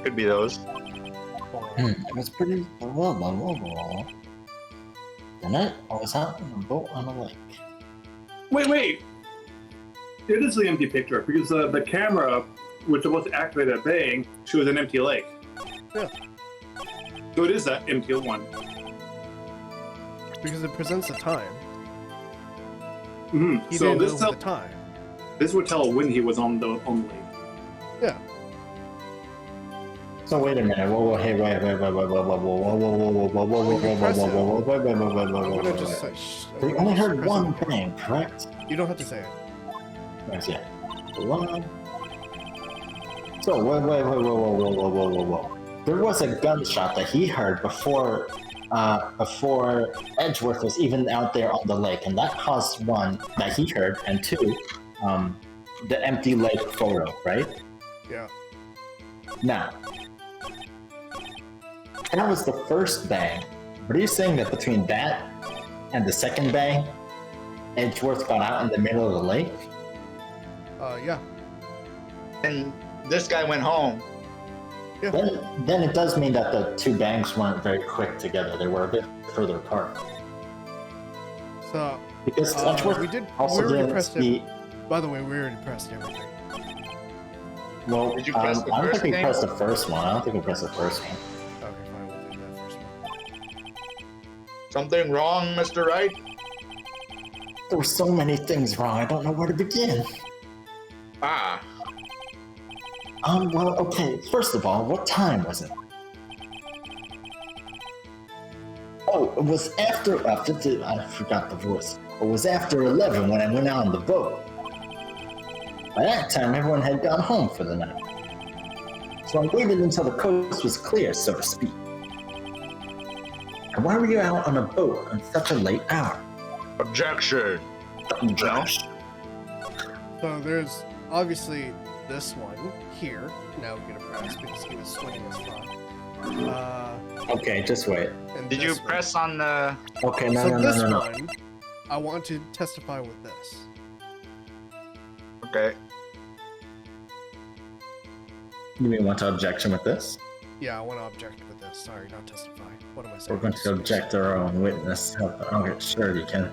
Could be those. It was pretty well done overall. Didn't it? I was out on a boat on a lake. Wait. It is the empty picture because the camera, which was activated at Bang, shows an empty lake. Yeah. So it is that empty one. Because it presents the time. Mm-hmm. He So didn't this know the time. would tell when he was on the lake. Yeah. So wait a minute. Whoa, hey, wait, whoa, I'm gonna just say. We only heard one thing, correct? You don't have to say it. Yes, yeah. One. So whoa. There was a gunshot that he heard before Edgeworth was even out there on the lake, and that caused one that he heard, and two, the empty lake photo, right? Yeah. Now, that was the first bang. But are you saying that between that and the second bang, Edgeworth got out in the middle of the lake? Yeah. And this guy went home. Yeah. Then it does mean that the two bangs weren't very quick together. They were a bit further apart. So Because Edgeworth we also already didn't pressed see. By the way, we already pressed everything. Well, Did you press the I don't first think we thing? pressed the first one. I don't think we pressed the first one. Okay, fine, we'll do that first one. Something wrong, Mr. Wright? There were so many things wrong. I don't know where to begin. Ah. Well, okay. First of all, what time was it? Oh, it was after I forgot the voice. It was after 11 when I went out on the boat. By that time, everyone had gone home for the night. So I waited until the coast was clear, so to speak. And why were you out on a boat on such a late hour? Objection. Josh. So there's obviously this one here. Now we're gonna press because he was swinging his frog. Okay, just wait. And Did you this one. press on the... Okay, So this no. one, I want to testify with this. Okay. You mean want to objection with this? Yeah, I want to object with this. Sorry, not testify. What am I saying? We're going to object our own witness. Okay, sure you can.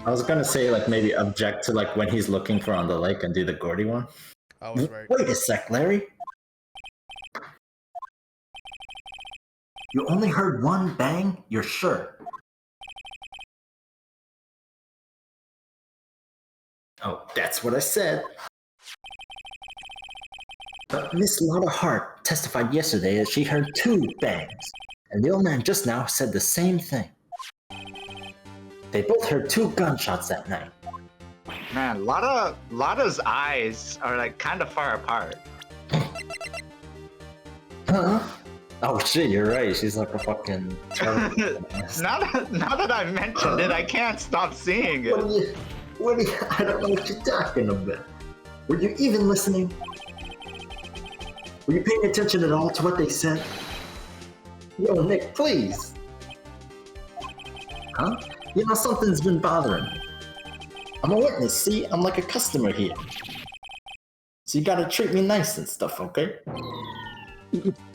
I was gonna say like maybe object to like when he's looking for on the lake and do the Gordy one. I was right. Wait a sec, Larry. You only heard one bang? You're sure? Oh, that's what I said. But Miss Lotta Hart testified yesterday that she heard 2 bangs, and the old man just now said the same thing. They both heard 2 gunshots that night. Man, Lotta's eyes are like kind of far apart. Huh? Oh shit, you're right. She's like a fucking. now that I mentioned it, I can't stop seeing it. I don't know what you're talking about. Were you even listening? Were you paying attention at all to what they said? Yo, Nick, please. Huh? You know, something's been bothering me. I'm a witness, see? I'm like a customer here. So you gotta treat me nice and stuff, okay?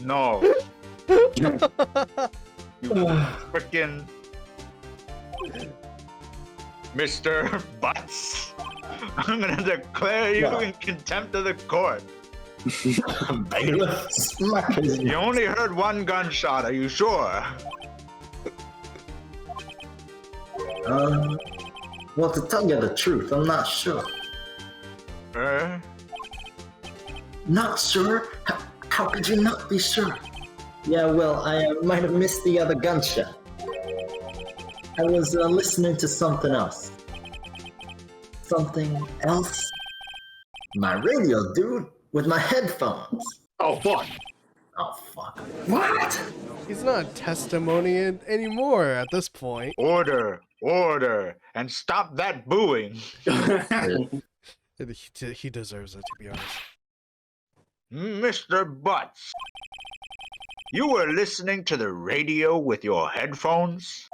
No. You freaking... Mr. Butts, I'm gonna declare you in contempt of the court. Bailiff, smack his. You only heard one gunshot, are you sure? Well, to tell you the truth, I'm not sure. Not sure? How could you not be sure? Yeah, well, I might have missed the other gunshot. I was listening to something else. Something else? My radio, dude, with my headphones. Oh fuck! Oh, fuck. What? He's not testimony anymore at this point. Order, and stop that booing. He deserves it, to be honest. Mr. Butts, you were listening to the radio with your headphones?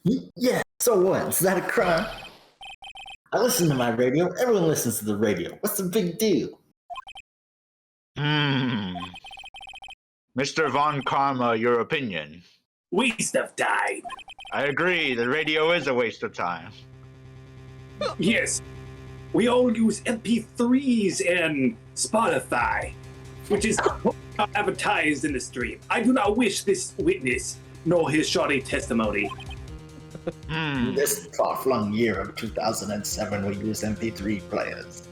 Yeah, so what? Is that a crime? I listen to my radio. Everyone listens to the radio. What's the big deal? Mr. Von Karma, your opinion? Waste of time. I agree, the radio is a waste of time. Yes. We all use MP3s and Spotify, which is not advertised in the stream. I do not wish this witness nor his shoddy testimony. This far-flung year of 2007, we use MP3 players.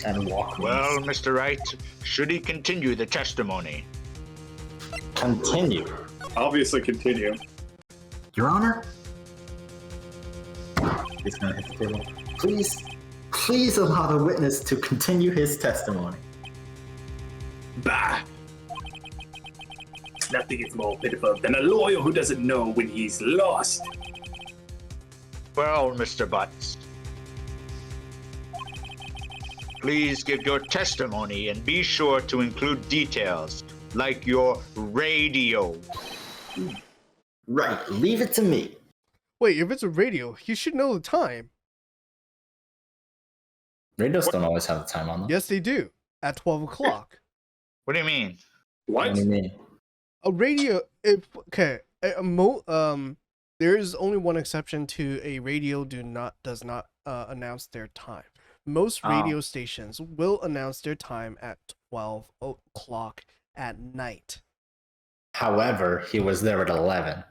And Walkmans. Well, Mr. Wright, should he continue the testimony? Continue. Obviously, continue. Your Honor? He's gonna hit the table. Please allow the witness to continue his testimony. Bah! Nothing is more pitiful than a lawyer who doesn't know when he's lost. Well, Mr. Butts, please give your testimony and be sure to include details like your radio. Right, leave it to me. Wait, if it's a radio, you should know the time. Radios don't always have the time on them. Yes, they do. At 12 o'clock. What do you mean? What do you mean? A radio. There is only one exception to a radio does not announce their time. Most radio stations will announce their time at 12 o'clock at night. However, he was there at 11,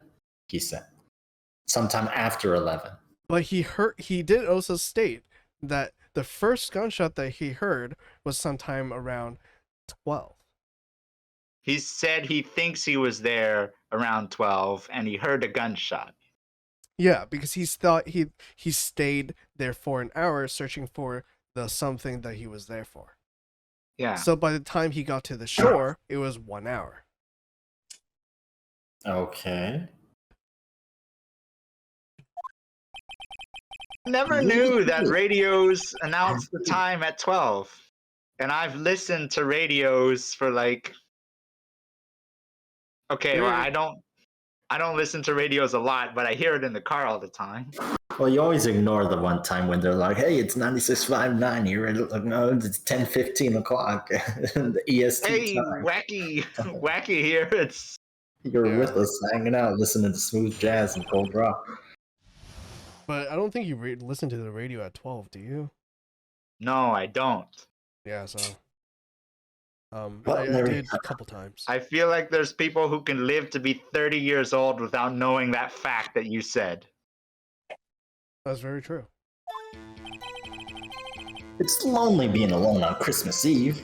he said. Sometime after 11. But he did also state that the first gunshot that he heard was sometime around 12. He said he thinks he was there around 12 and he heard a gunshot. Yeah, because he thought he stayed there for an hour searching for the something that he was there for. Yeah. So by the time he got to the shore, it was 1 hour. Okay. I never knew that radios announced the time at 12. And I've listened to radios for like... Okay, well, I don't listen to radios a lot, but I hear it in the car all the time. Well, you always ignore the one time when they're like, hey, it's 96.59 here. No, it's 10:15 o'clock. The EST hey, time. wacky here. It's... You're with us, hanging out, listening to smooth jazz and cold rock. But I don't think you listen to the radio at 12, do you? No, I don't. Yeah, so... I did a couple times. I feel like there's people who can live to be 30 years old without knowing that fact that you said. That's very true. It's lonely being alone on Christmas Eve.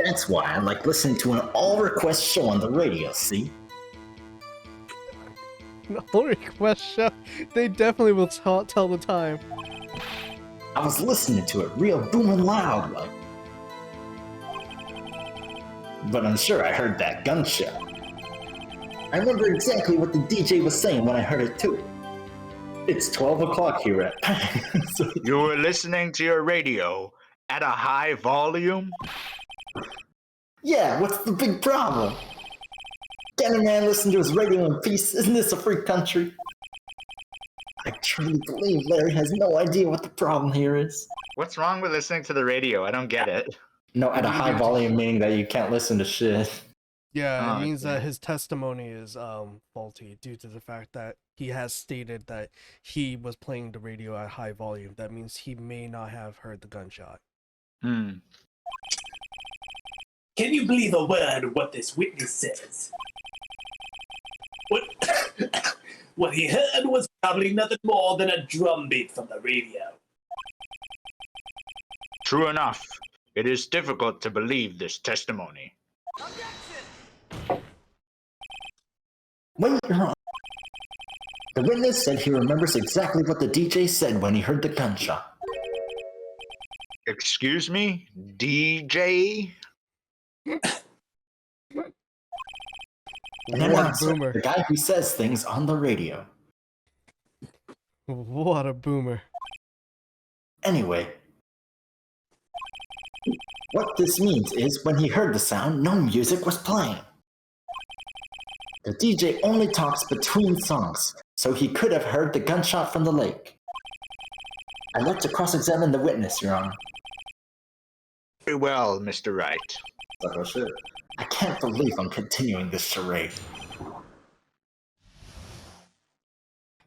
That's why I like listening to an all-request show on the radio, see? An all-request show? They definitely will tell the time. I was listening to it real booming loud, like. But I'm sure I heard that gunshot. I remember exactly what the DJ was saying when I heard it too. It's 12 o'clock here at... You were listening to your radio at a high volume? Yeah, what's the big problem? Can a man listen to his radio in peace? Isn't this a free country? I truly believe Larry has no idea what the problem here is. What's wrong with listening to the radio? I don't get it. No, at a high volume meaning that you can't listen to shit. Yeah, Oh, it means okay. that his testimony is faulty due to the fact that he has stated that he was playing the radio at high volume. That means he may not have heard the gunshot. Hmm. Can you believe a word of what this witness says? What, what he heard was probably nothing more than a drum beat from the radio. True enough. It is difficult to believe this testimony. Wait, Your Honor. The witness said he remembers exactly what the DJ said when he heard the gunshot. Excuse me? DJ? An What a announcer, boomer. the guy who says things on the radio. What a boomer. Anyway, what this means is when he heard the sound, no music was playing. The DJ only talks between songs, so he could have heard the gunshot from the lake. I'd like to cross-examine the witness, Your Honor. Very well, Mr. Wright. Oh shit. I can't believe I'm continuing this charade.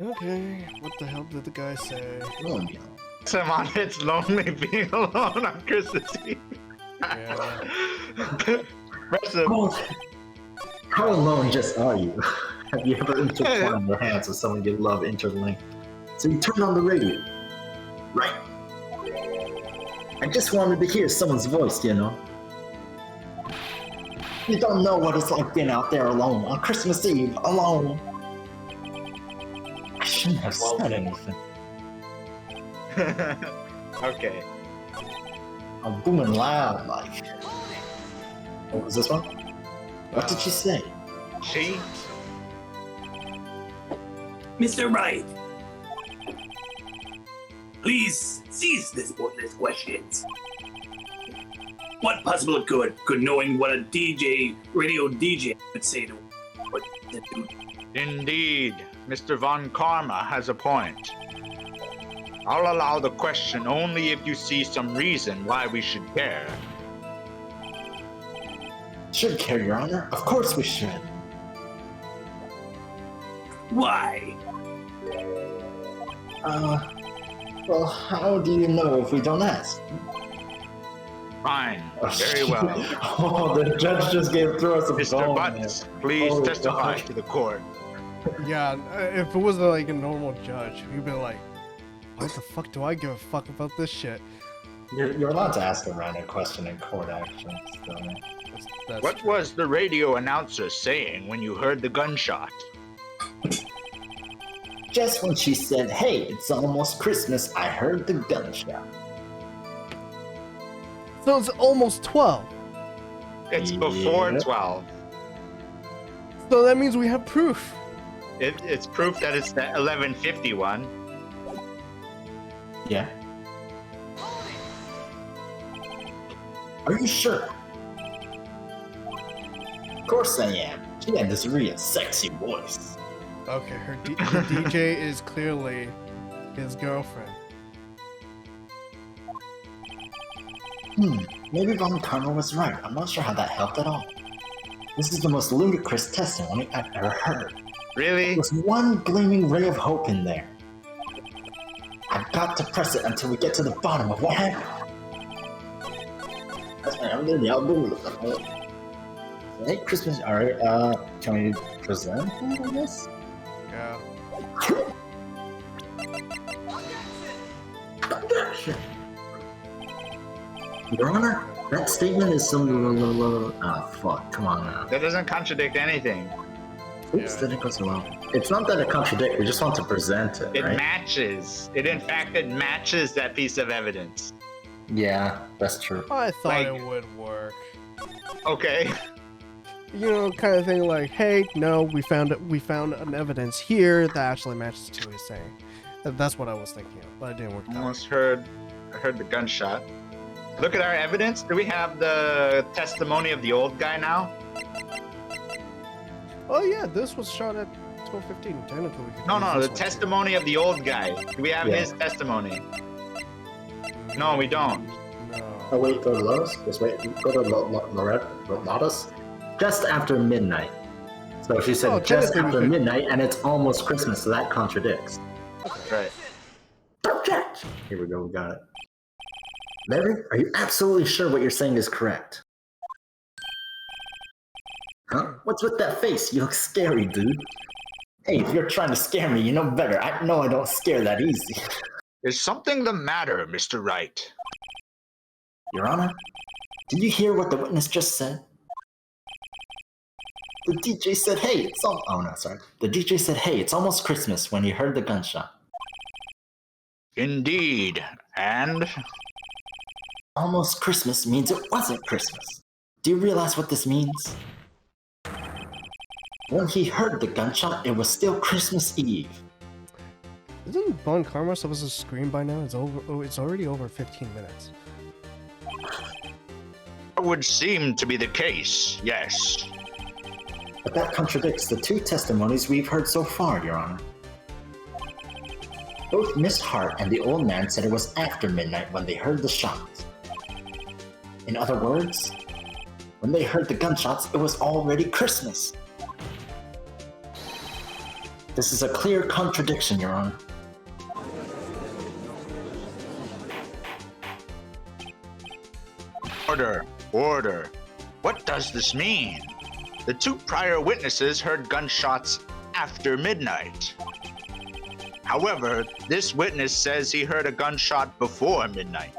Okay, what the hell did the guy say? Oh, yeah. Someone, it's lonely being alone on Christmas Eve. Yeah. Rest of- How alone just are you? Have you ever intertwined your hands with someone you love interlinked? So you turn on the radio. Right. I just wanted to hear someone's voice, you know? You don't know what it's like being out there alone on Christmas Eve, alone. I shouldn't have said anything. Okay. I'm booming loud, like. What was this one? What did she say? She? Mr. Wright, please cease this pointless questions. What possible good could knowing what a radio DJ would say to what to do? Indeed, Mr. Von Karma has a point. I'll allow the question only if you see some reason why we should care. Should care, Your Honor. Of course we should. Why? Well, how do you know if we don't ask? Fine. Very well. Oh, the judge just threw us a Mr. bone. Butts, please Oh, testify God. to the court. Yeah, if it was like a normal judge, he'd be like, what the fuck do I give a fuck about this shit? You're allowed to ask a random question in court actions. So. That's What true. was the radio announcer saying when you heard the gunshot? Just when she said, "Hey, it's almost Christmas," I heard the gunshot. So it's almost 12. It's before Yeah. 12. So that means we have proof. It's proof that it's the 11:51. Yeah. Are you sure? Of course I am. She had this real sexy voice. Okay, the DJ is clearly his girlfriend. Maybe Von Karma was right. I'm not sure how that helped at all. This is the most ludicrous testimony I've ever heard. Really? There's one gleaming ray of hope in there. I've got to press it until we get to the bottom of what happened. Hey, Christmas. Alright, can we present it, I guess? Yeah. Your Honor, that statement is some. Ah, fuck, come on now. That doesn't contradict anything. Oops, Yeah. then it goes along. It's not that it contradicts, we just want to present it, It right? matches. It matches that piece of evidence. Yeah, that's true. I thought Like- it would work. Okay. You know, kind of thing like, hey, no, we found an evidence here that actually matches to what he's saying. That's what I was thinking of, but it didn't work out. I heard the gunshot. Look at our evidence. Do we have the testimony of the old guy now? Oh yeah, this was shot at 12:15. Technically, we could No, use no, this the one, testimony of the old guy. Do we have Yeah. his testimony? too. No, we don't. No. Oh, wait, go to Lotus? Just wait, go to Lotus? just after midnight. So she said just after midnight, and it's almost Christmas, so that contradicts. Right. Object! Here we go, we got it. Larry, are you absolutely sure what you're saying is correct? Huh? What's with that face? You look scary, dude. Hey, if you're trying to scare me, you know better. I know I don't scare that easy. Is something the matter, Mr. Wright? Your Honor, did you hear what the witness just said? The DJ said, hey, it's all... Oh, no, sorry. The DJ said, hey, it's almost Christmas when he heard the gunshot. Indeed. And? Almost Christmas means it wasn't Christmas. Do you realize what this means? When he heard the gunshot, it was still Christmas Eve. Isn't Bon Karma supposed to scream by now? It's over. Oh, it's already over 15 minutes. It would seem to be the case, yes. But that contradicts the two testimonies we've heard so far, Your Honor. Both Miss Hart and the old man said it was after midnight when they heard the shots. In other words, when they heard the gunshots, it was already Christmas. This is a clear contradiction, Your Honor. Order, order. What does this mean? The two prior witnesses heard gunshots after midnight. However, this witness says he heard a gunshot before midnight.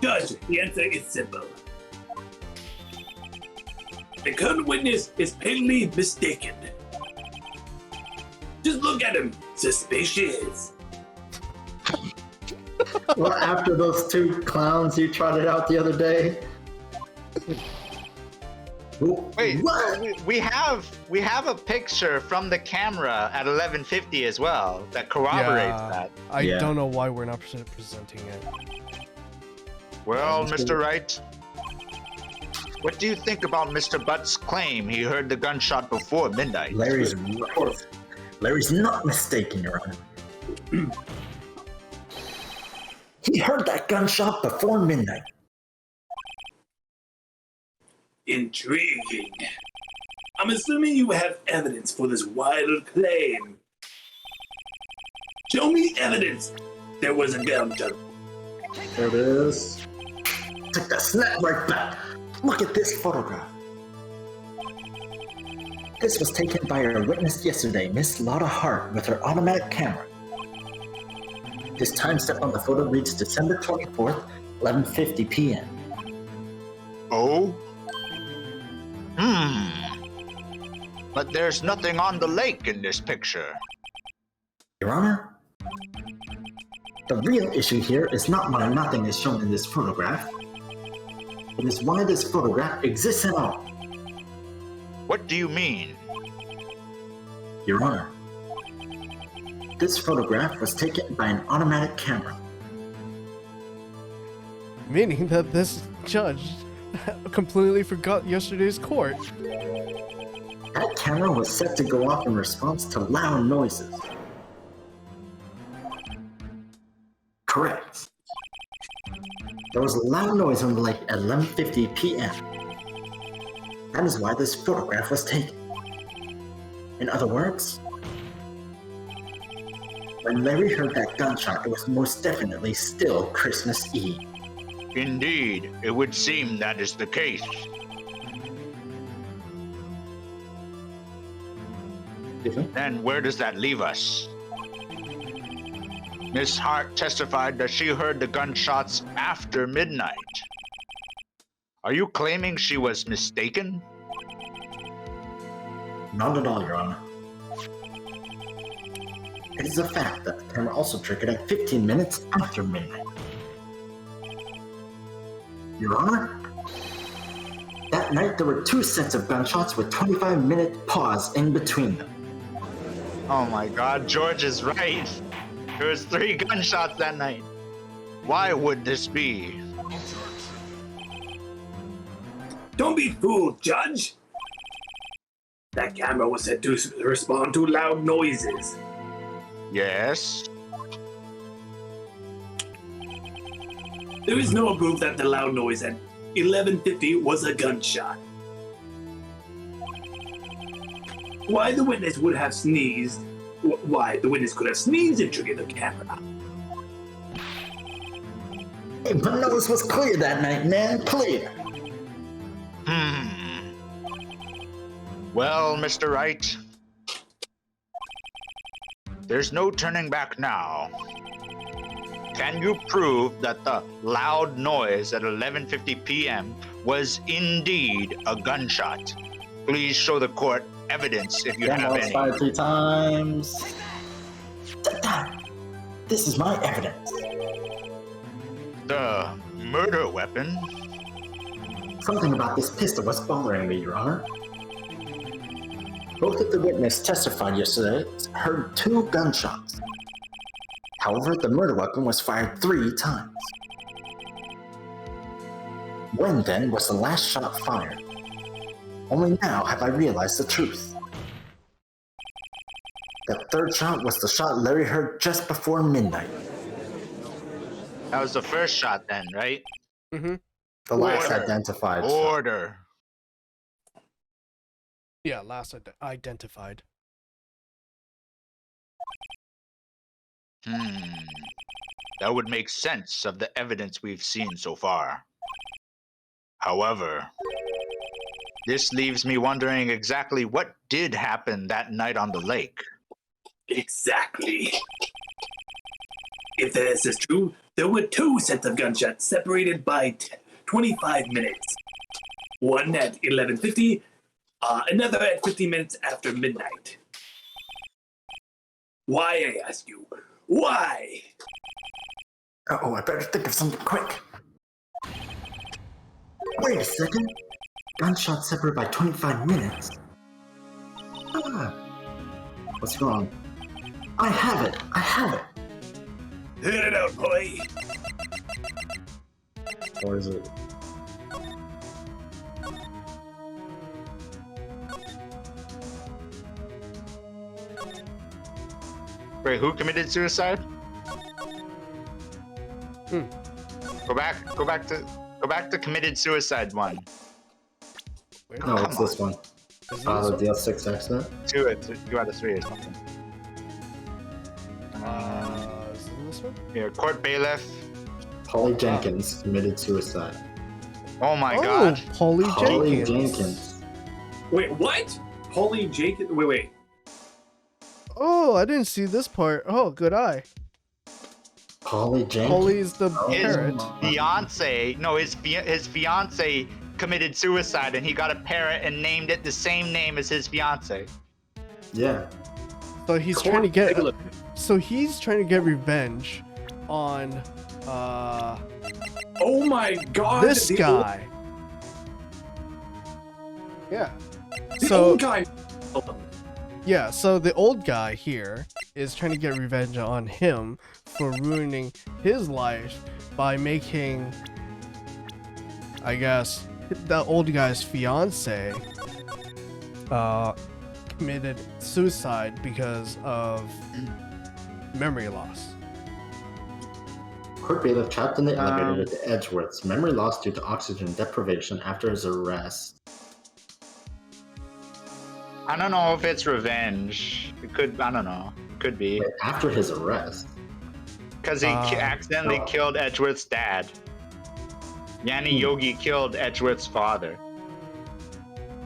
Judge, the answer is simple. The current witness is patently mistaken. Just look at him. Suspicious. Well, after those two clowns you trotted out the other day. Wait, what? we have a picture from the camera at 11:50 as well that corroborates that. I don't know why we're not presenting it. Well, Mr. Wright, what do you think about Mr. Butt's claim he heard the gunshot before midnight? Larry's not mistaken, Your Honor. He heard that gunshot before midnight. Intriguing. I'm assuming you have evidence for this wild claim. Show me evidence there was a gunshot. There it is. Take that snap right back. Look at this photograph. This was taken by our witness yesterday, Miss Lotta Hart, with her automatic camera. This time step on the photo reads December 24th, 11:50 p.m. Oh? But there's nothing on the lake in this picture. Your Honor, the real issue here is not why nothing is shown in this photograph. It is why this photograph exists at all. What do you mean? Your Honor, this photograph was taken by an automatic camera. Meaning that this judge completely forgot yesterday's court. That camera was set to go off in response to loud noises. Correct. There was a loud noise on the lake at 11:50 p.m. That is why this photograph was taken. In other words, when Larry heard that gunshot, it was most definitely still Christmas Eve. Indeed, it would seem that is the case. Then where does that leave us? Miss Hart testified that she heard the gunshots after midnight. Are you claiming she was mistaken? Not at all, Your Honor. It is a fact that the camera also triggered at 15 minutes after midnight. Your Honor, that night there were two sets of gunshots with 25-minute pause in between them. Oh my God, George is right. There was 3 gunshots that night. Why would this be? Don't be fooled, Judge. That camera was set to respond to loud noises. Yes. There is no proof that the loud noise at 11:50 was a gunshot. Why the witness would have sneezed? Why the witness could have sneezed and triggered the camera? Hey, my nose was clear that night, man. Clear. Well, Mr. Wright, there's no turning back now. Can you prove that the loud noise at 11:50 p.m. was indeed a gunshot? Please show the court evidence if you have any. Fired 3 times. This is my evidence. The murder weapon? Something about this pistol was bothering me, Your Honor. Both of the witnesses testified yesterday heard 2 gunshots. However, the murder weapon was fired 3 times. When then was the last shot fired? Only now have I realized the truth. The 3rd shot was the shot Larry heard just before midnight. That was the first shot then, right? Mm-hmm. The last Order. identified shot. Order. Yeah, last identified. That would make sense of the evidence we've seen so far. However, this leaves me wondering exactly what did happen that night on the lake. Exactly. If this is true, there were 2 sets of gunshots separated by 25 minutes. One at 11:50, another at 50 minutes after midnight. Why, I ask you? Why? Oh, I better think of something quick. Wait a second. Gunshot separated by 25 minutes. What's wrong? I have it. Hit it out, boy. Or is it? Wait, who committed suicide? Go back to committed suicide one. Wait, No, Come it's this one. is The this DL6 accident. 2 out of 3 or something. is it this one? Here, court bailiff. Polly Jenkins committed suicide. Oh my Oh, god. Polly Polly Jenkins. Jenkins. Wait, what? Polly Jenkins? Wait. Oh, I didn't see this part. Oh, good eye. Polly Jenkins. Polly's the His parrot. fiance, no, his fiance committed suicide, and he got a parrot and named it the same name as his fiance. Yeah. So he's trying to get. So he's trying to get revenge on Oh my god. this the guy. Yeah. The So old guy. yeah, so the old guy here is trying to get revenge on him for ruining his life by making, I guess, the old guy's fiance committed suicide because of memory loss. Court bailiff trapped in the elevator with the Edgeworths. Memory loss due to oxygen deprivation after his arrest. I don't know if it's revenge. It could, I don't know. Could be. Wait, after his arrest? Because he accidentally killed Edgeworth's dad. Yanni Yogi killed Edgeworth's father.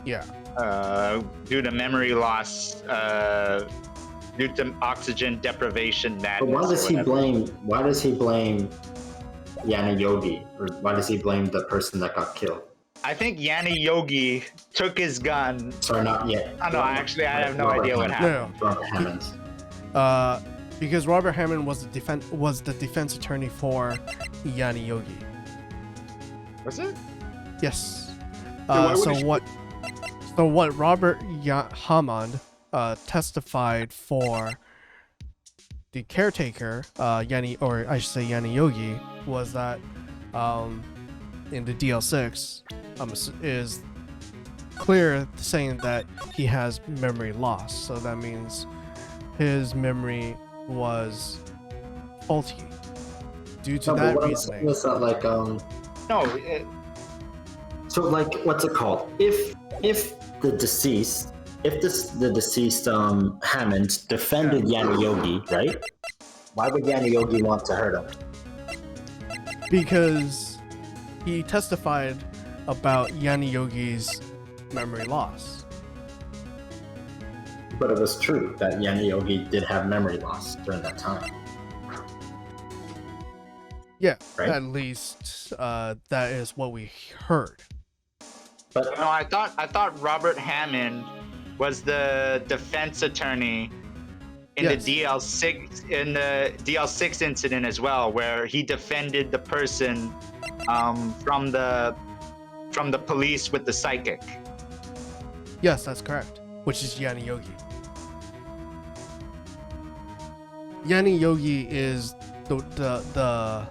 Yeah. Due to memory loss, due to oxygen deprivation madness. But why does he blame Yanni Yogi? Or why does he blame the person that got killed? I think Yanni Yogi took his gun. Sorry, not yet. I know, actually, I have no idea what happened. No. Robert Hammond. Because Robert Hammond was the defense attorney for Yanni Yogi. Was it? Yes. why would So what Robert Hammond testified for the caretaker, Yanni Yogi, was that in the DL6 is clear saying that he has memory loss. So that means his memory was faulty. due to No, but that what I'm reasoning. saying is that like No, so like what's it called? If the deceased, the deceased Hammond defended Yanni Yogi, right? Why would Yanni Yogi want to hurt him? Because he testified about Yanni Yogi's memory loss. But it was true that Yanni Yogi did have memory loss during that time. Yeah, Right? at least that is what we heard. But no, I thought Robert Hammond was the defense attorney in Yes. the DL6 incident as well, where he defended the person from the police with the psychic. Yes, that's correct. Which is Yanni Yogi. Yanni Yogi is the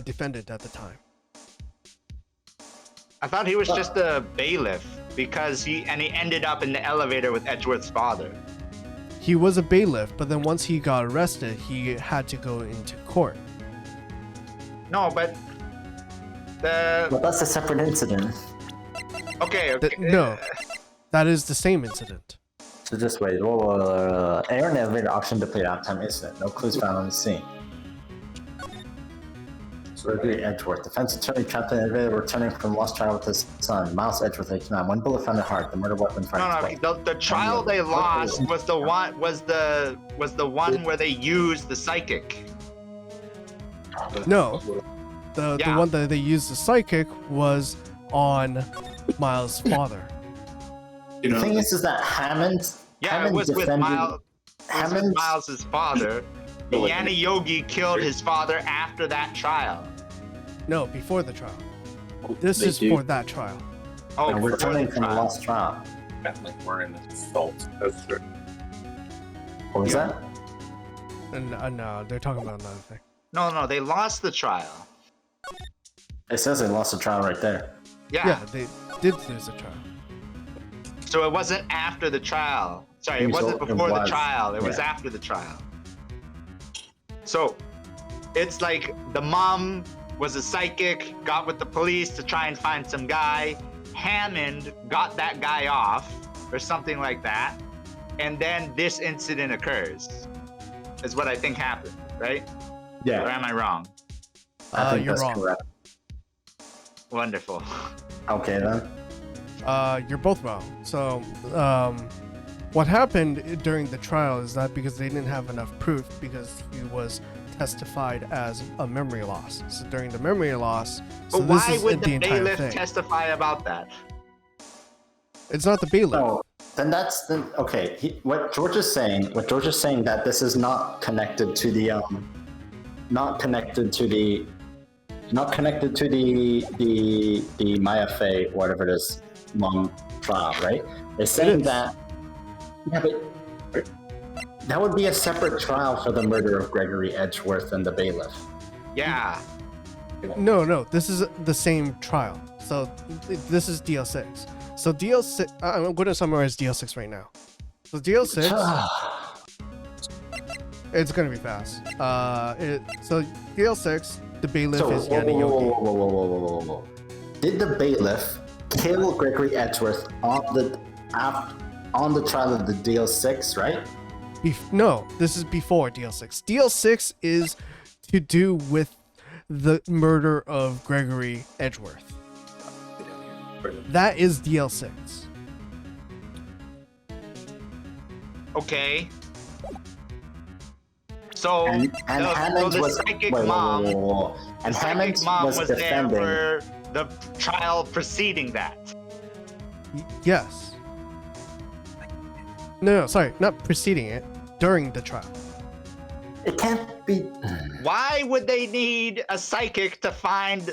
defendant at the time. I thought he was just a bailiff because he ended up in the elevator with Edgeworth's father. He was a bailiff, but then once he got arrested, he had to go into court. No, but that's a separate incident. okay. No, that is the same incident. So just wait. Aaron elevator auction to play out-time incident. No clues found on the scene. Gregory Edgeworth, defense attorney trapped in the elevator returning from lost trial with his son, Miles Edgeworth, 89. One bullet found in heart. The murder weapon fired. No, the trial they lost was the one where they used the psychic. No, the one that they used the psychic was on Miles' father. The thing is that Hammond. Yeah, Hammond it was with defended- Miles' father. Yanni Yogi killed his father after that trial. No, before the trial. This is for that trial. Oh, and before returning the from the trial. lost trial. Like we're in the fault. That's true. What was that? And no, they're talking about another thing. No, they lost the trial. It says they lost the trial right there. Yeah, they did lose the trial. So it wasn't after the trial. Sorry, it It wasn't was- before it the was, trial. It was yeah. after the trial. So it's like the mom was a psychic, got with the police to try and find some guy. Hammond got that guy off or something like that. And then this incident occurs. Is what I think happened, right? Or Yeah, am I wrong? I think you're that's wrong. correct. Wonderful. Okay then. You're both wrong. So, what happened during the trial is that because they didn't have enough proof because he was testified as a memory loss. So during the memory loss, so But this why is would the the entire bailiff thing. testify about that? It's not the bailiff. No, then that's the okay. What George is saying that this is not connected to the Maya Fey, whatever it is, mom trial, right? They're saying is. that. Yeah, but that would be a separate trial for the murder of Gregory Edgeworth and the bailiff. Yeah. No, this is the same trial. So this is DL6. So DL6, I'm going to summarize DL6 right now. So DL6, it's going to be fast. So DL6, the bailiff is Yanni Yogi. Whoa. Did the bailiff kill Gregory Edgeworth on the trial of the DL6, right? No, this is before DL6. DL6 is to do with the murder of Gregory Edgeworth. That is DL6. Okay. So, And Hammond the was psychic whoa. And the Hammond psychic mom was was there defending. for the trial preceding that. Yes. No, sorry, not preceding it. During the trial. It can't be. Why would they need a psychic to find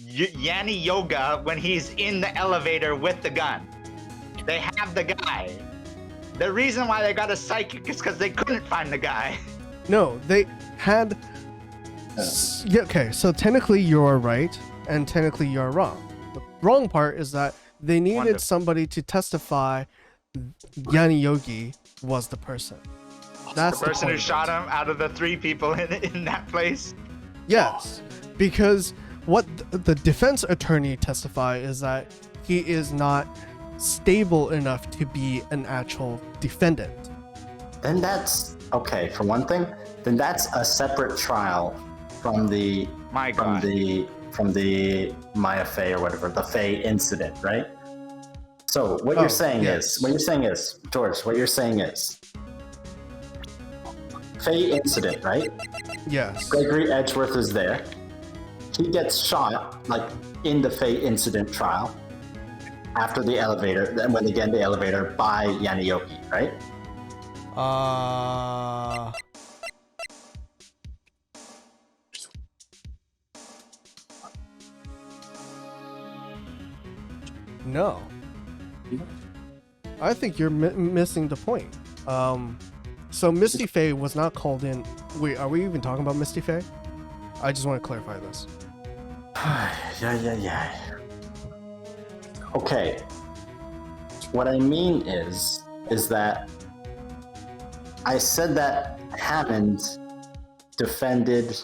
Yanni Yoga when he's in the elevator with the gun? They have the guy. The reason why they got a psychic is because they couldn't find the guy. No, they had. Yeah, okay, so technically you're right, and technically you're wrong. The wrong part is that they needed Wonderful. somebody to testify Yanni Yogi was the person. That's The person who point of shot it. him out of the 3 people in that place. Yes, because what the defense attorney testified is that he is not stable enough to be an actual defendant. Then that's okay. For one thing, then that's a separate trial from the My from God. the Maya Fey or whatever, the Fey incident, right? So what Oh, you're saying yes. is, George, what you're saying is, Fey incident, right? Yes. Gregory Edgeworth is there. He gets shot, like in the Fey incident trial, after the elevator, then when they get in the elevator by Xanokei, right? No. I think you're missing the point. So Misty Faye was not called in. Wait, are we even talking about Misty Faye? I just want to clarify this. Yeah. Okay. What I mean is that I said that Hammond defended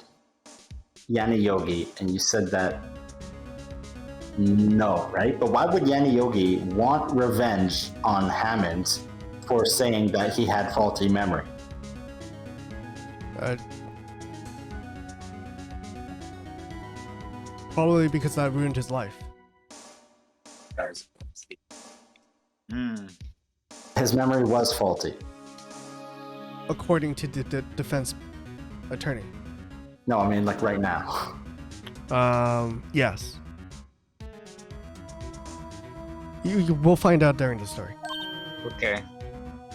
Xanokei, and you said that no, right? But why would Xanokei want revenge on Hammond for saying that he had faulty memory? Probably because that ruined his life. Hmm. His memory was faulty. According to the defense attorney. No, I mean like right now. Yes. You will find out during the story. Okay.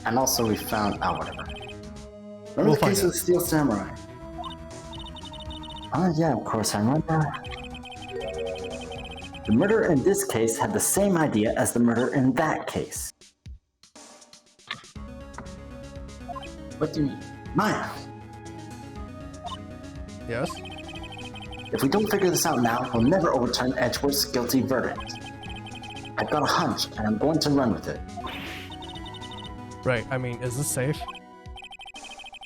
And also we found out whatever. Remember We'll the find case of the Steel Samurai? Oh yeah, of course I remember. The murderer in this case had the same idea as the murderer in that case. What do you mean? Maya, Yes? if we don't figure this out now, we'll never overturn Edgeworth's guilty verdict. I've got a hunch, and I'm going to run with it. Right, I mean, is this safe?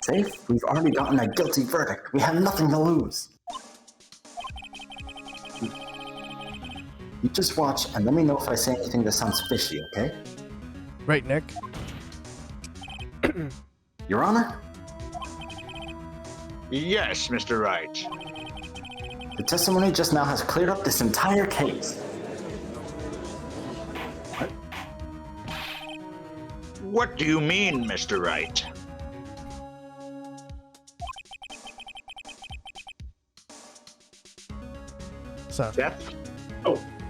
Safe? We've already gotten a guilty verdict. We have nothing to lose. You just watch and let me know if I say anything that sounds fishy, okay? Right, Nick? Your Honor, Yes, Mr. Wright. the testimony just now has cleared up this entire case. What do you mean, Mr. Wright? Seth. Death?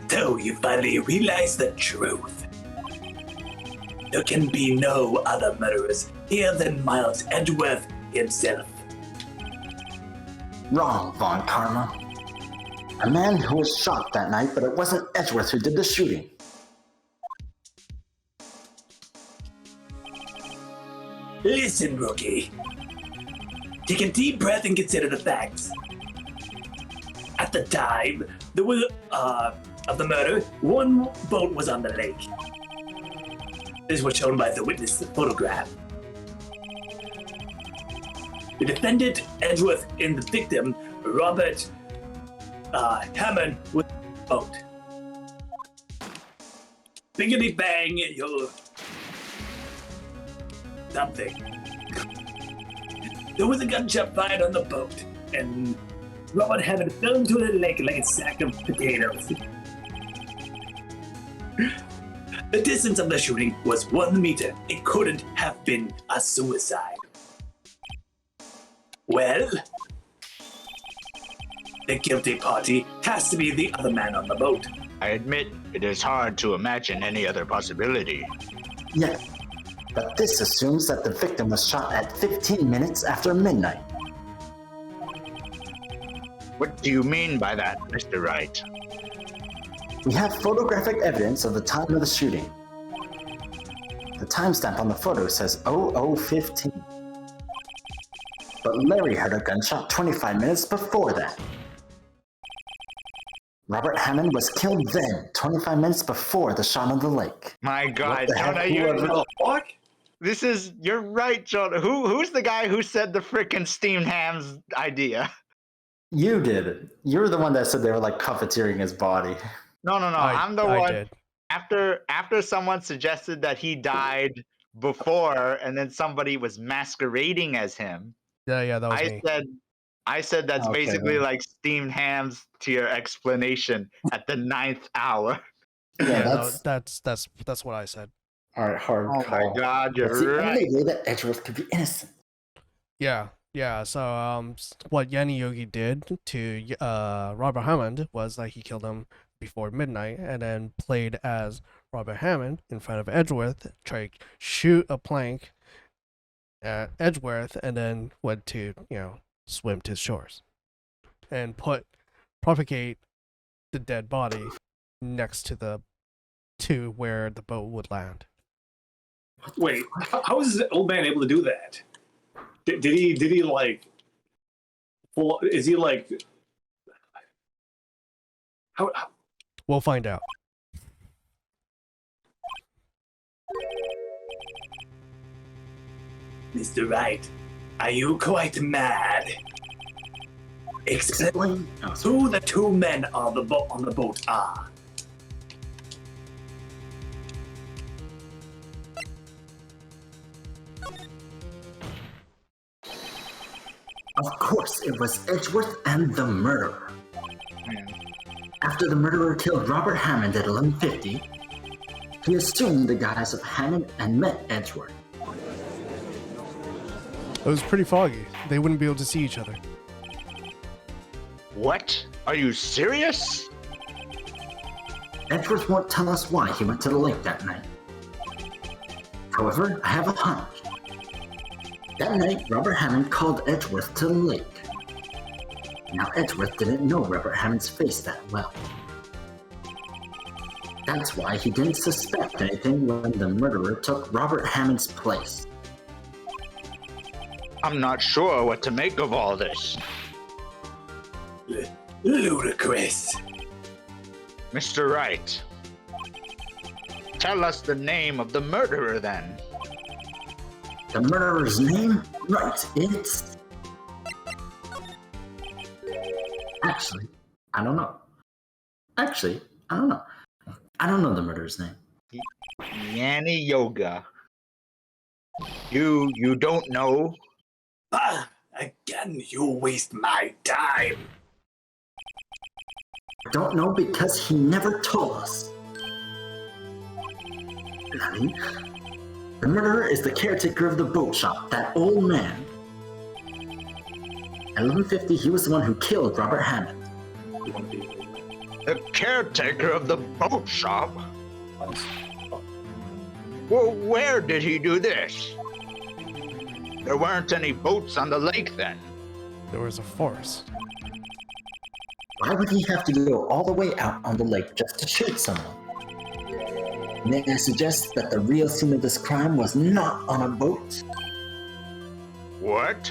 So you finally realize the truth. There can be no other murderers here than Miles Edgeworth himself. Wrong, Von Karma. A man who was shot that night, but it wasn't Edgeworth who did the shooting. Listen, rookie. Take a deep breath and consider the facts. At the time of the murder, one boat was on the lake. This was shown by the witness photograph. The defendant, Edgeworth, and the victim, Robert Hammond, was on the boat. Biggity bang, you'll... something. There was a gunshot fired on the boat, and Robert Hammond fell into the lake like a sack of potatoes. The distance of the shooting was 1 meter. It couldn't have been a suicide. Well, the guilty party has to be the other man on the boat. I admit it is hard to imagine any other possibility. Yeah, but this assumes that the victim was shot at 15 minutes after midnight. What do you mean by that, Mr. Wright? We have photographic evidence of the time of the shooting. The timestamp on the photo says 00:15. But Larry heard a gunshot 25 minutes before that. Robert Hammond was killed then, 25 minutes before the shot on the lake. My God, the heck, Jonah, you... whoever- What? You're right, John. Who's the guy who said the frickin' steamed hams idea? You did it. You're the one that said they were like cafeteering his body. No. I'm the I one. did. After someone suggested that he died before, and then somebody was masquerading as him. Yeah, that was me. I said that's Okay, basically then. like steamed hams to your explanation at the 9th hour. Yeah, that's what I said. All right, hard Oh call. my God, That's the you're right. only way that Edgeworth could be innocent. Yeah. So what Yanni Yogi did to Robert Hammond was that he killed him before midnight, and then played as Robert Hammond in front of Edgeworth, tried to shoot a plank at Edgeworth, and then went to swim to shores, and propagate the dead body next to where the boat would land. Wait, how is this old man able to do that? Did he like? Well, is he like? How? We'll find out. Mr. Wright, are you quite mad? Explain who the two men on the boat are. Of course, it was Edgeworth and the murderer. After the murderer killed Robert Hammond at 11:50, he assumed the guise of Hammond and met Edgeworth. It was pretty foggy. They wouldn't be able to see each other. What? Are you serious? Edgeworth won't tell us why he went to the lake that night. However, I have a hunch. That night, Robert Hammond called Edgeworth to the lake. Now, Edgeworth didn't know Robert Hammond's face that well. That's why he didn't suspect anything when the murderer took Robert Hammond's place. I'm not sure what to make of all this. Ludicrous. Mr. Wright, tell us the name of the murderer then. The murderer's name? Right, it's... Actually, I don't know. I don't know the murderer's name. Yanni Yoga. You don't know? Ah, again, you waste my time. I don't know because he never told us. Nani? The murderer is the caretaker of the boat shop, that old man. At 11:50, he was the one who killed Robert Hammond. The caretaker of the boat shop? Well, where did he do this? There weren't any boats on the lake then. There was a forest. Why would he have to go all the way out on the lake just to shoot someone? May I suggest that the real scene of this crime was not on a boat? What?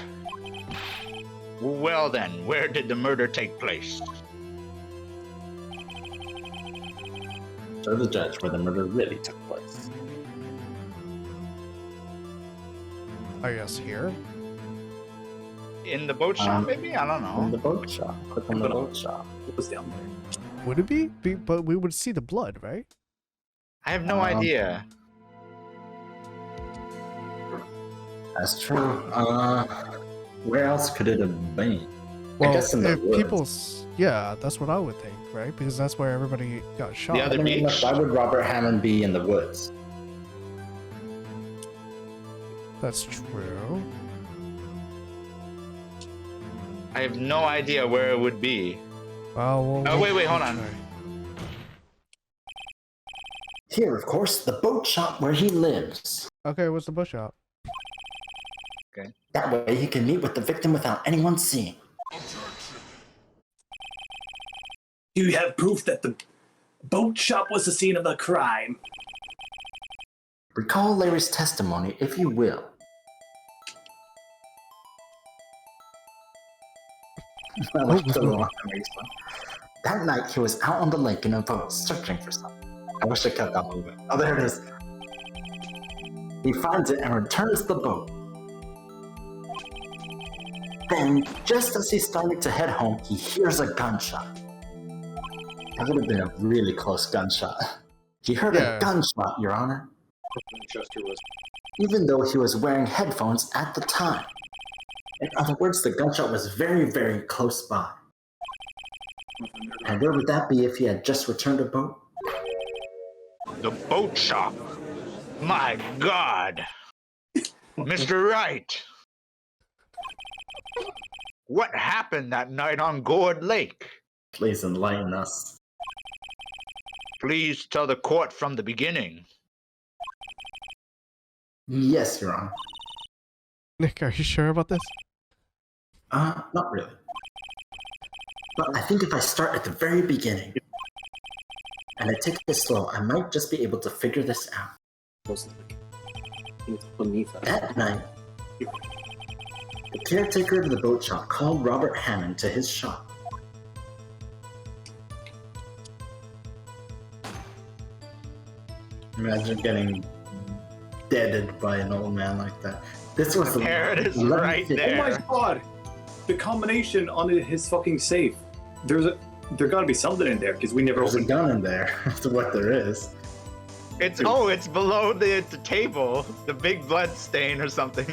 Well then, where did the murder take place? Show the judge where the murder really took place. I guess here. In the boat shop, maybe? I don't In know. the boat shop. Click on the boat shop. What was down there? Would it be? But we would see the blood, right? I have no idea. That's true. Where else could it have been? Well, I guess in the if woods. yeah, that's what I would think, right? Because that's where everybody got shot. The other I mean, beach? why would Robert Hammond be in the woods? That's true. I have no idea where it would be. Well, Oh, wait, hold on. try. Here, of course, the boat shop where he lives. Okay, what's the bush shop? That way he can meet with the victim without anyone seeing. Do you have proof that the boat shop was the scene of the crime? Recall Larry's testimony, if you will. That night, he was out on the lake in a boat searching for something. I wish I kept that moving. Oh, there it is. He finds it and returns the boat. Then, just as he's starting to head home, he hears a gunshot. That would have been a really close gunshot. He heard a gunshot, Your Honor. Chester was. Even though he was wearing headphones at the time. In other words, the gunshot was very, very close by. And where would that be if he had just returned a boat? The boat shop. My God. Mr. Wright. What happened that night on Gourd Lake? Please enlighten us. Please tell the court from the beginning. Yes, Your Honor. Nick, are you sure about this? Not really. But I think if I start at the very beginning, and I take it slow, I might just be able to figure this out. That night, the caretaker of the boat shop called Robert Hammond to his shop. Imagine getting deaded by an old man like that. This was There it is, right there. Oh my god! The combination on his fucking safe. There gotta be something in there because we never There's a opened. gun in there. That's what there is. It's below the table. The big blood stain or something.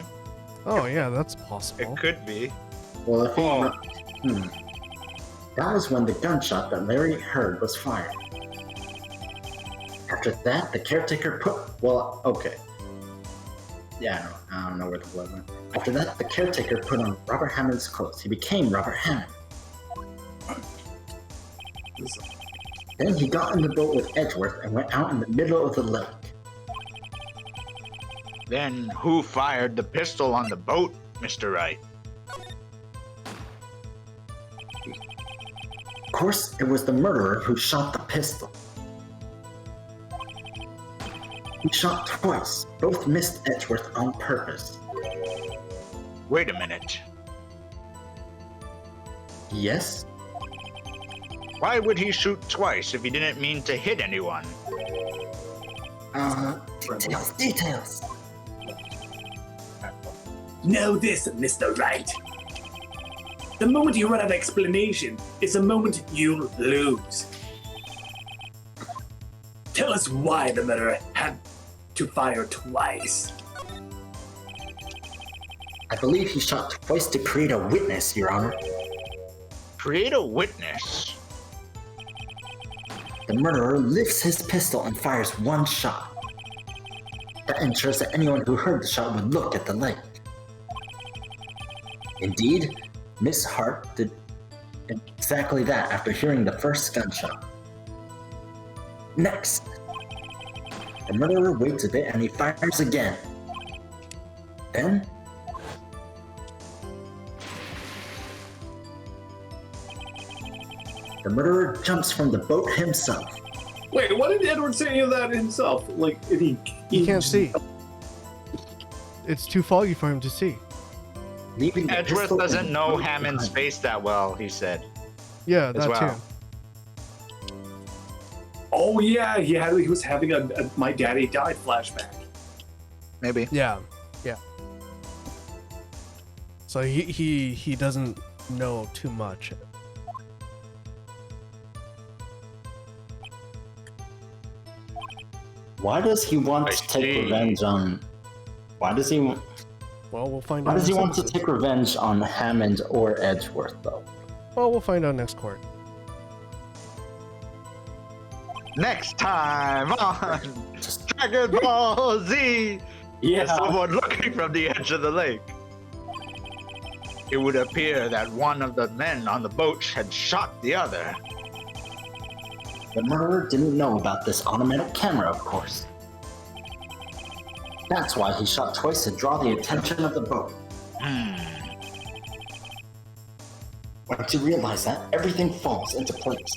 Oh yeah, that's possible. It could be. Well, if that was when the gunshot that Larry heard was fired. After that, the caretaker Yeah, I don't know where the blood went. After that, the caretaker put on Robert Hammond's clothes. He became Robert Hammond. Then he got in the boat with Edgeworth and went out in the middle of the lake. Then who fired the pistol on the boat, Mr. Wright? Of course, it was the murderer who shot the pistol. He shot twice. Both missed Edgeworth on purpose. Wait a minute. Yes? Why would he shoot twice if he didn't mean to hit anyone? Details. Know this, Mr. Wright. The moment you run out of explanation is the moment you lose. Tell us why the murderer had to fire twice. I believe he shot twice to create a witness, Your Honor. Create a witness? The murderer lifts his pistol and fires one shot. That ensures that anyone who heard the shot would look at the lake. Indeed, Miss Hart did exactly that after hearing the first gunshot. Next, the murderer waits a bit and he fires again. Then, the murderer jumps from the boat himself. Wait, why did Edward say any of that himself? Like, if He can't see. It's too foggy for him to see. Leaving the Edgeworth pistol in doesn't the know boat Hammond's behind. face that well, he said. Yeah, As that well. too. Oh yeah, he was having a my daddy died flashback. Maybe. Yeah. So he doesn't know too much. Why does he want I to take see. revenge on? Why does he? Why Well, we'll find out. does he next want to episode. take revenge on Hammond or Edgeworth, though? Well, we'll find out next court. Next time on Just Dragon Ball Z! Yeah. There's someone looking from the edge of the lake. It would appear that one of the men on the boat had shot the other. the murderer didn't know about this automatic camera, of course. That's why he shot twice to draw the attention of the boat. Once you realize that, everything falls into place.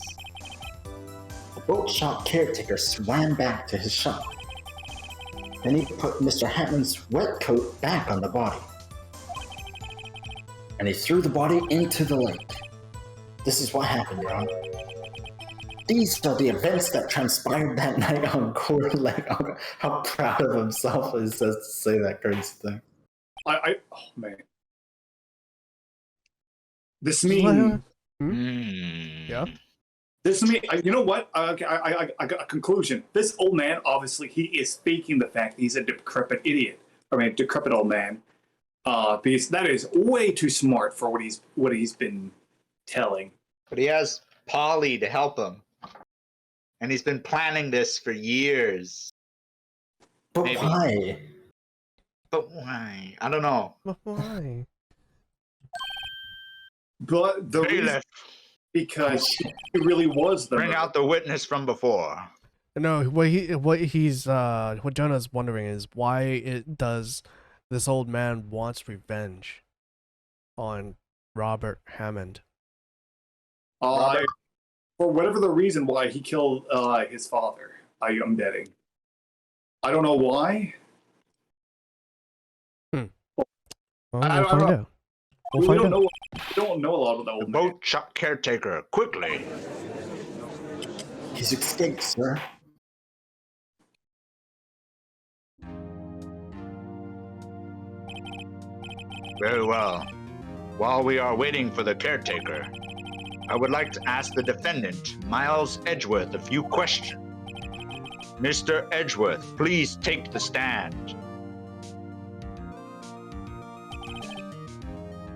The boat shop caretaker swam back to his shop. Then he put Mr. Hammond's wet coat back on the body. And he threw the body into the lake. This is what happened, Your Honor. these are the events that transpired that night on court. Like, how proud of himself he says to say that crazy thing. Oh man. This Just let means him- Yeah. this means you know what? I got a conclusion. This old man, obviously, he is faking the fact that he's a decrepit idiot. I mean, decrepit old man. Because that is way too smart for what he's been telling. But he has Polly to help him. And he's been planning this for years. But Maybe. why? But why? I don't know. But why? But the reason, Bailiff, because he really was the bring murderer. out the witness from before. No, what Jonah's wondering is why does this old man wants revenge on Robert Hammond? For whatever the reason why he killed his father, I'm betting. I don't know why. Well, I we'll don't find know. out. We'll We find don't out. know. We don't know a lot about the The old man. boat shop caretaker, quickly. He's escaped, sir. Very well. While we are waiting for the caretaker, I would like to ask the defendant, Miles Edgeworth, a few questions. Mr. Edgeworth, please take the stand.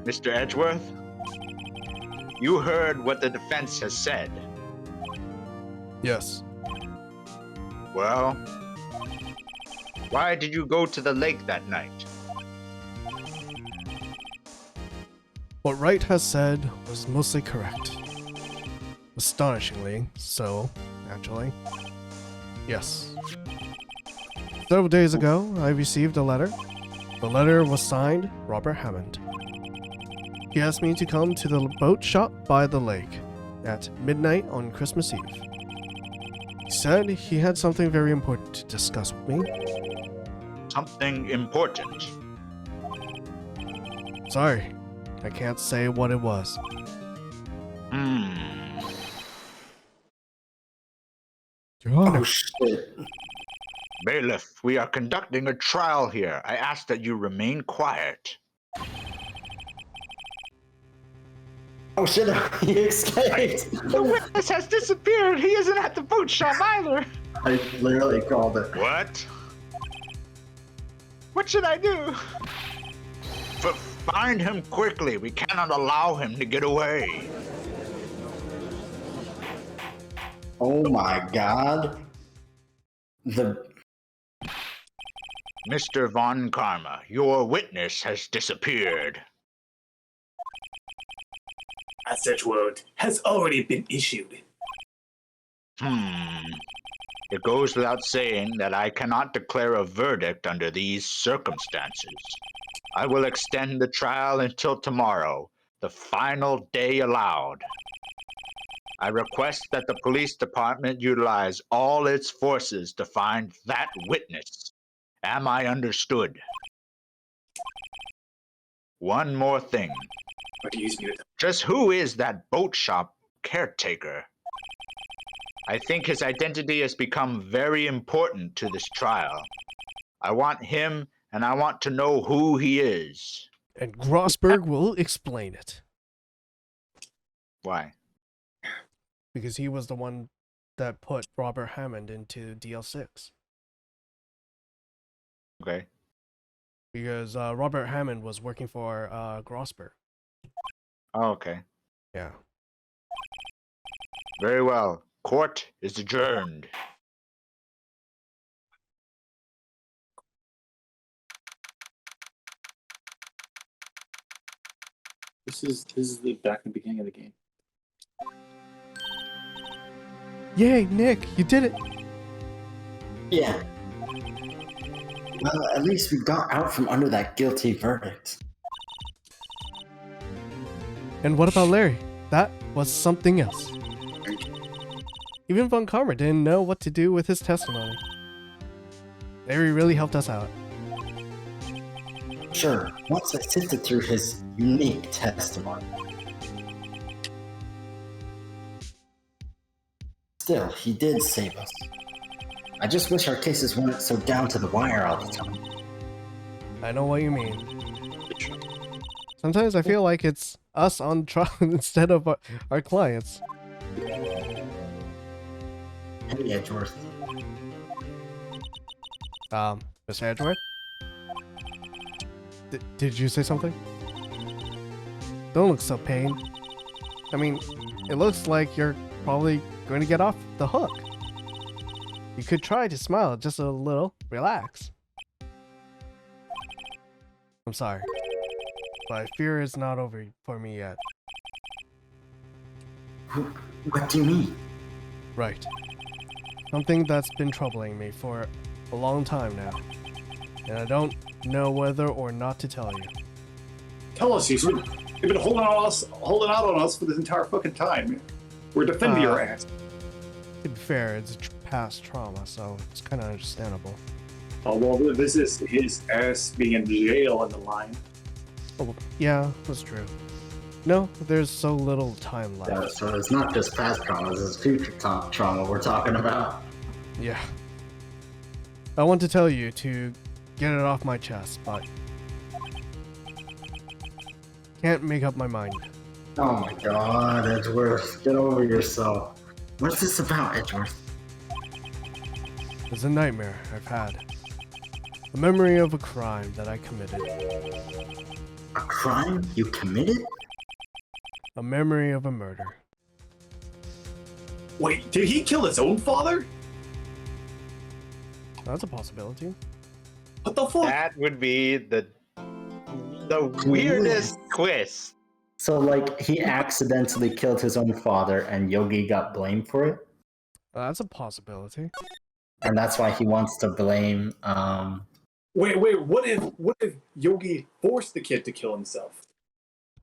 Mr. Edgeworth, you heard what the defense has said. Yes. Well, why did you go to the lake that night? What Wright has said was mostly correct. Astonishingly so, actually. Yes. Several days ago, I received a letter. The letter was signed Robert Hammond. He asked me to come to the boat shop by the lake at midnight on Christmas Eve. He said he had something very important to discuss with me. Something important. Sorry, I can't say what it was. Your Honor. Oh shit! Bailiff, we are conducting a trial here. I ask that you remain quiet. Oh shit! He escaped. The witness has disappeared. He isn't at the boat shop either. I literally called it. What? What should I do? Find him quickly. We cannot allow him to get away. Oh my god! Mr. Von Karma, your witness has disappeared. A such word has already been issued. It goes without saying that I cannot declare a verdict under these circumstances. I will extend the trial until tomorrow, the final day allowed. I request that the police department utilize all its forces to find that witness. Am I understood? One more thing. What do you use me with? Just who is that boat shop caretaker? I think his identity has become very important to this trial. I want him, and I want to know who he is. And Grossberg will explain it. Why? Because he was the one that put Robert Hammond into DL6. Okay. Because Robert Hammond was working for Grossberg. Oh, okay. Yeah. Very well. Court is adjourned. This is the back in the beginning of the game. Yay, Nick, you did it! Yeah. Well, at least we got out from under that guilty verdict. And what about Larry? That was something else. Even Von Karma didn't know what to do with his testimony. Larry really helped us out. Sure, once I sifted through his unique testimony. Still, he did save us. I just wish our cases weren't so down to the wire all the time. I know what you mean. Sometimes I feel like it's us on trial instead of our clients. Hey, Edgeworth. Mr. Edgeworth? Did you say something? Don't look so pained. I mean, it looks like you're probably going to get off the hook. You could try to smile just a little. Relax. I'm sorry, but fear is not over for me yet. What do you mean? Right. Something that's been troubling me for a long time now. And I don't know whether or not to tell you. Tell us, you've been holding out on us for this entire fucking time. We're defending your ass. To be fair, it's past trauma, so it's kind of understandable. Oh, well, this is his ass being in jail on the line. Oh, yeah, that's true. No, there's so little time left. Yeah, so it's not just past traumas, it's future trauma we're talking about. Yeah. I want to tell you to get it off my chest, but can't make up my mind. Oh my god, Edgeworth, get over yourself. What's this about, Edgeworth? It's a nightmare I've had. A memory of a crime that I committed. A crime you committed? A memory of a murder. Wait, did he kill his own father? That's a possibility. What the fuck? That would be the weirdest twist. So, like, he accidentally killed his own father and Yogi got blamed for it? That's a possibility. And that's why he wants to blame, Wait, what if Yogi forced the kid to kill himself?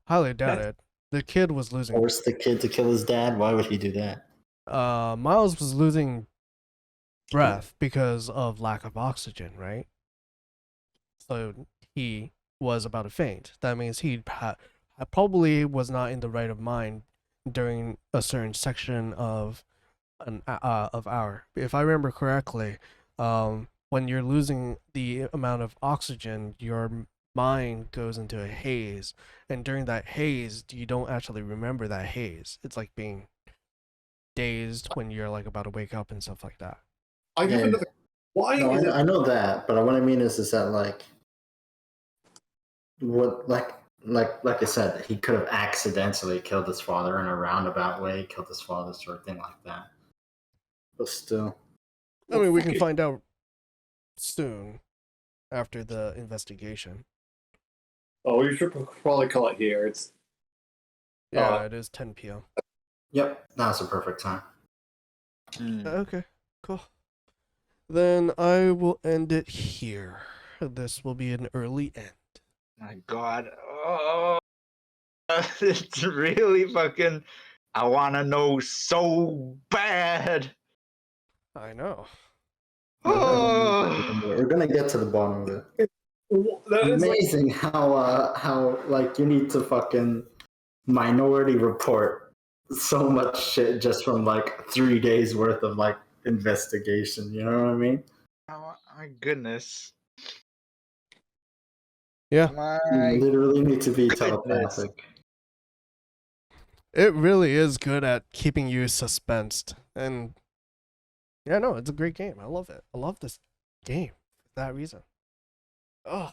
Highly doubt it. The kid was losing. force the kid to kill his dad? Why would he do that? Miles was losing breath because of lack of oxygen, right? So he was about to faint. That means he probably was not in the right of mind during a certain section of hour. If I remember correctly, when you're losing the amount of oxygen, your mind goes into a haze, and during that haze, you don't actually remember that haze. It's like being dazed when you're like about to wake up and stuff like that. I have another. Why No, is it? I know that, but what I mean is that like I said, he could have accidentally killed his father in a roundabout way, killed his father, sort of thing like that. But still, I mean, we can find out soon after the investigation. Oh, we should probably call it here. It's Yeah, it is 10 p.m. yep, now's the perfect time. Okay, cool. Then I will end it here. This will be an early end. My God. Oh, it's really fucking. I want to know so bad. I know. Oh. We're gonna get to the bottom of it. that is like, Amazing how like you need to fucking minority report so much shit just from like 3 days worth of like investigation. You know what I mean? Oh my goodness. Yeah, You My literally need to be goodness. telepathic. it really is good at keeping you suspensed. And yeah, no, it's a great game. I love it. I love this game for that reason. Oh.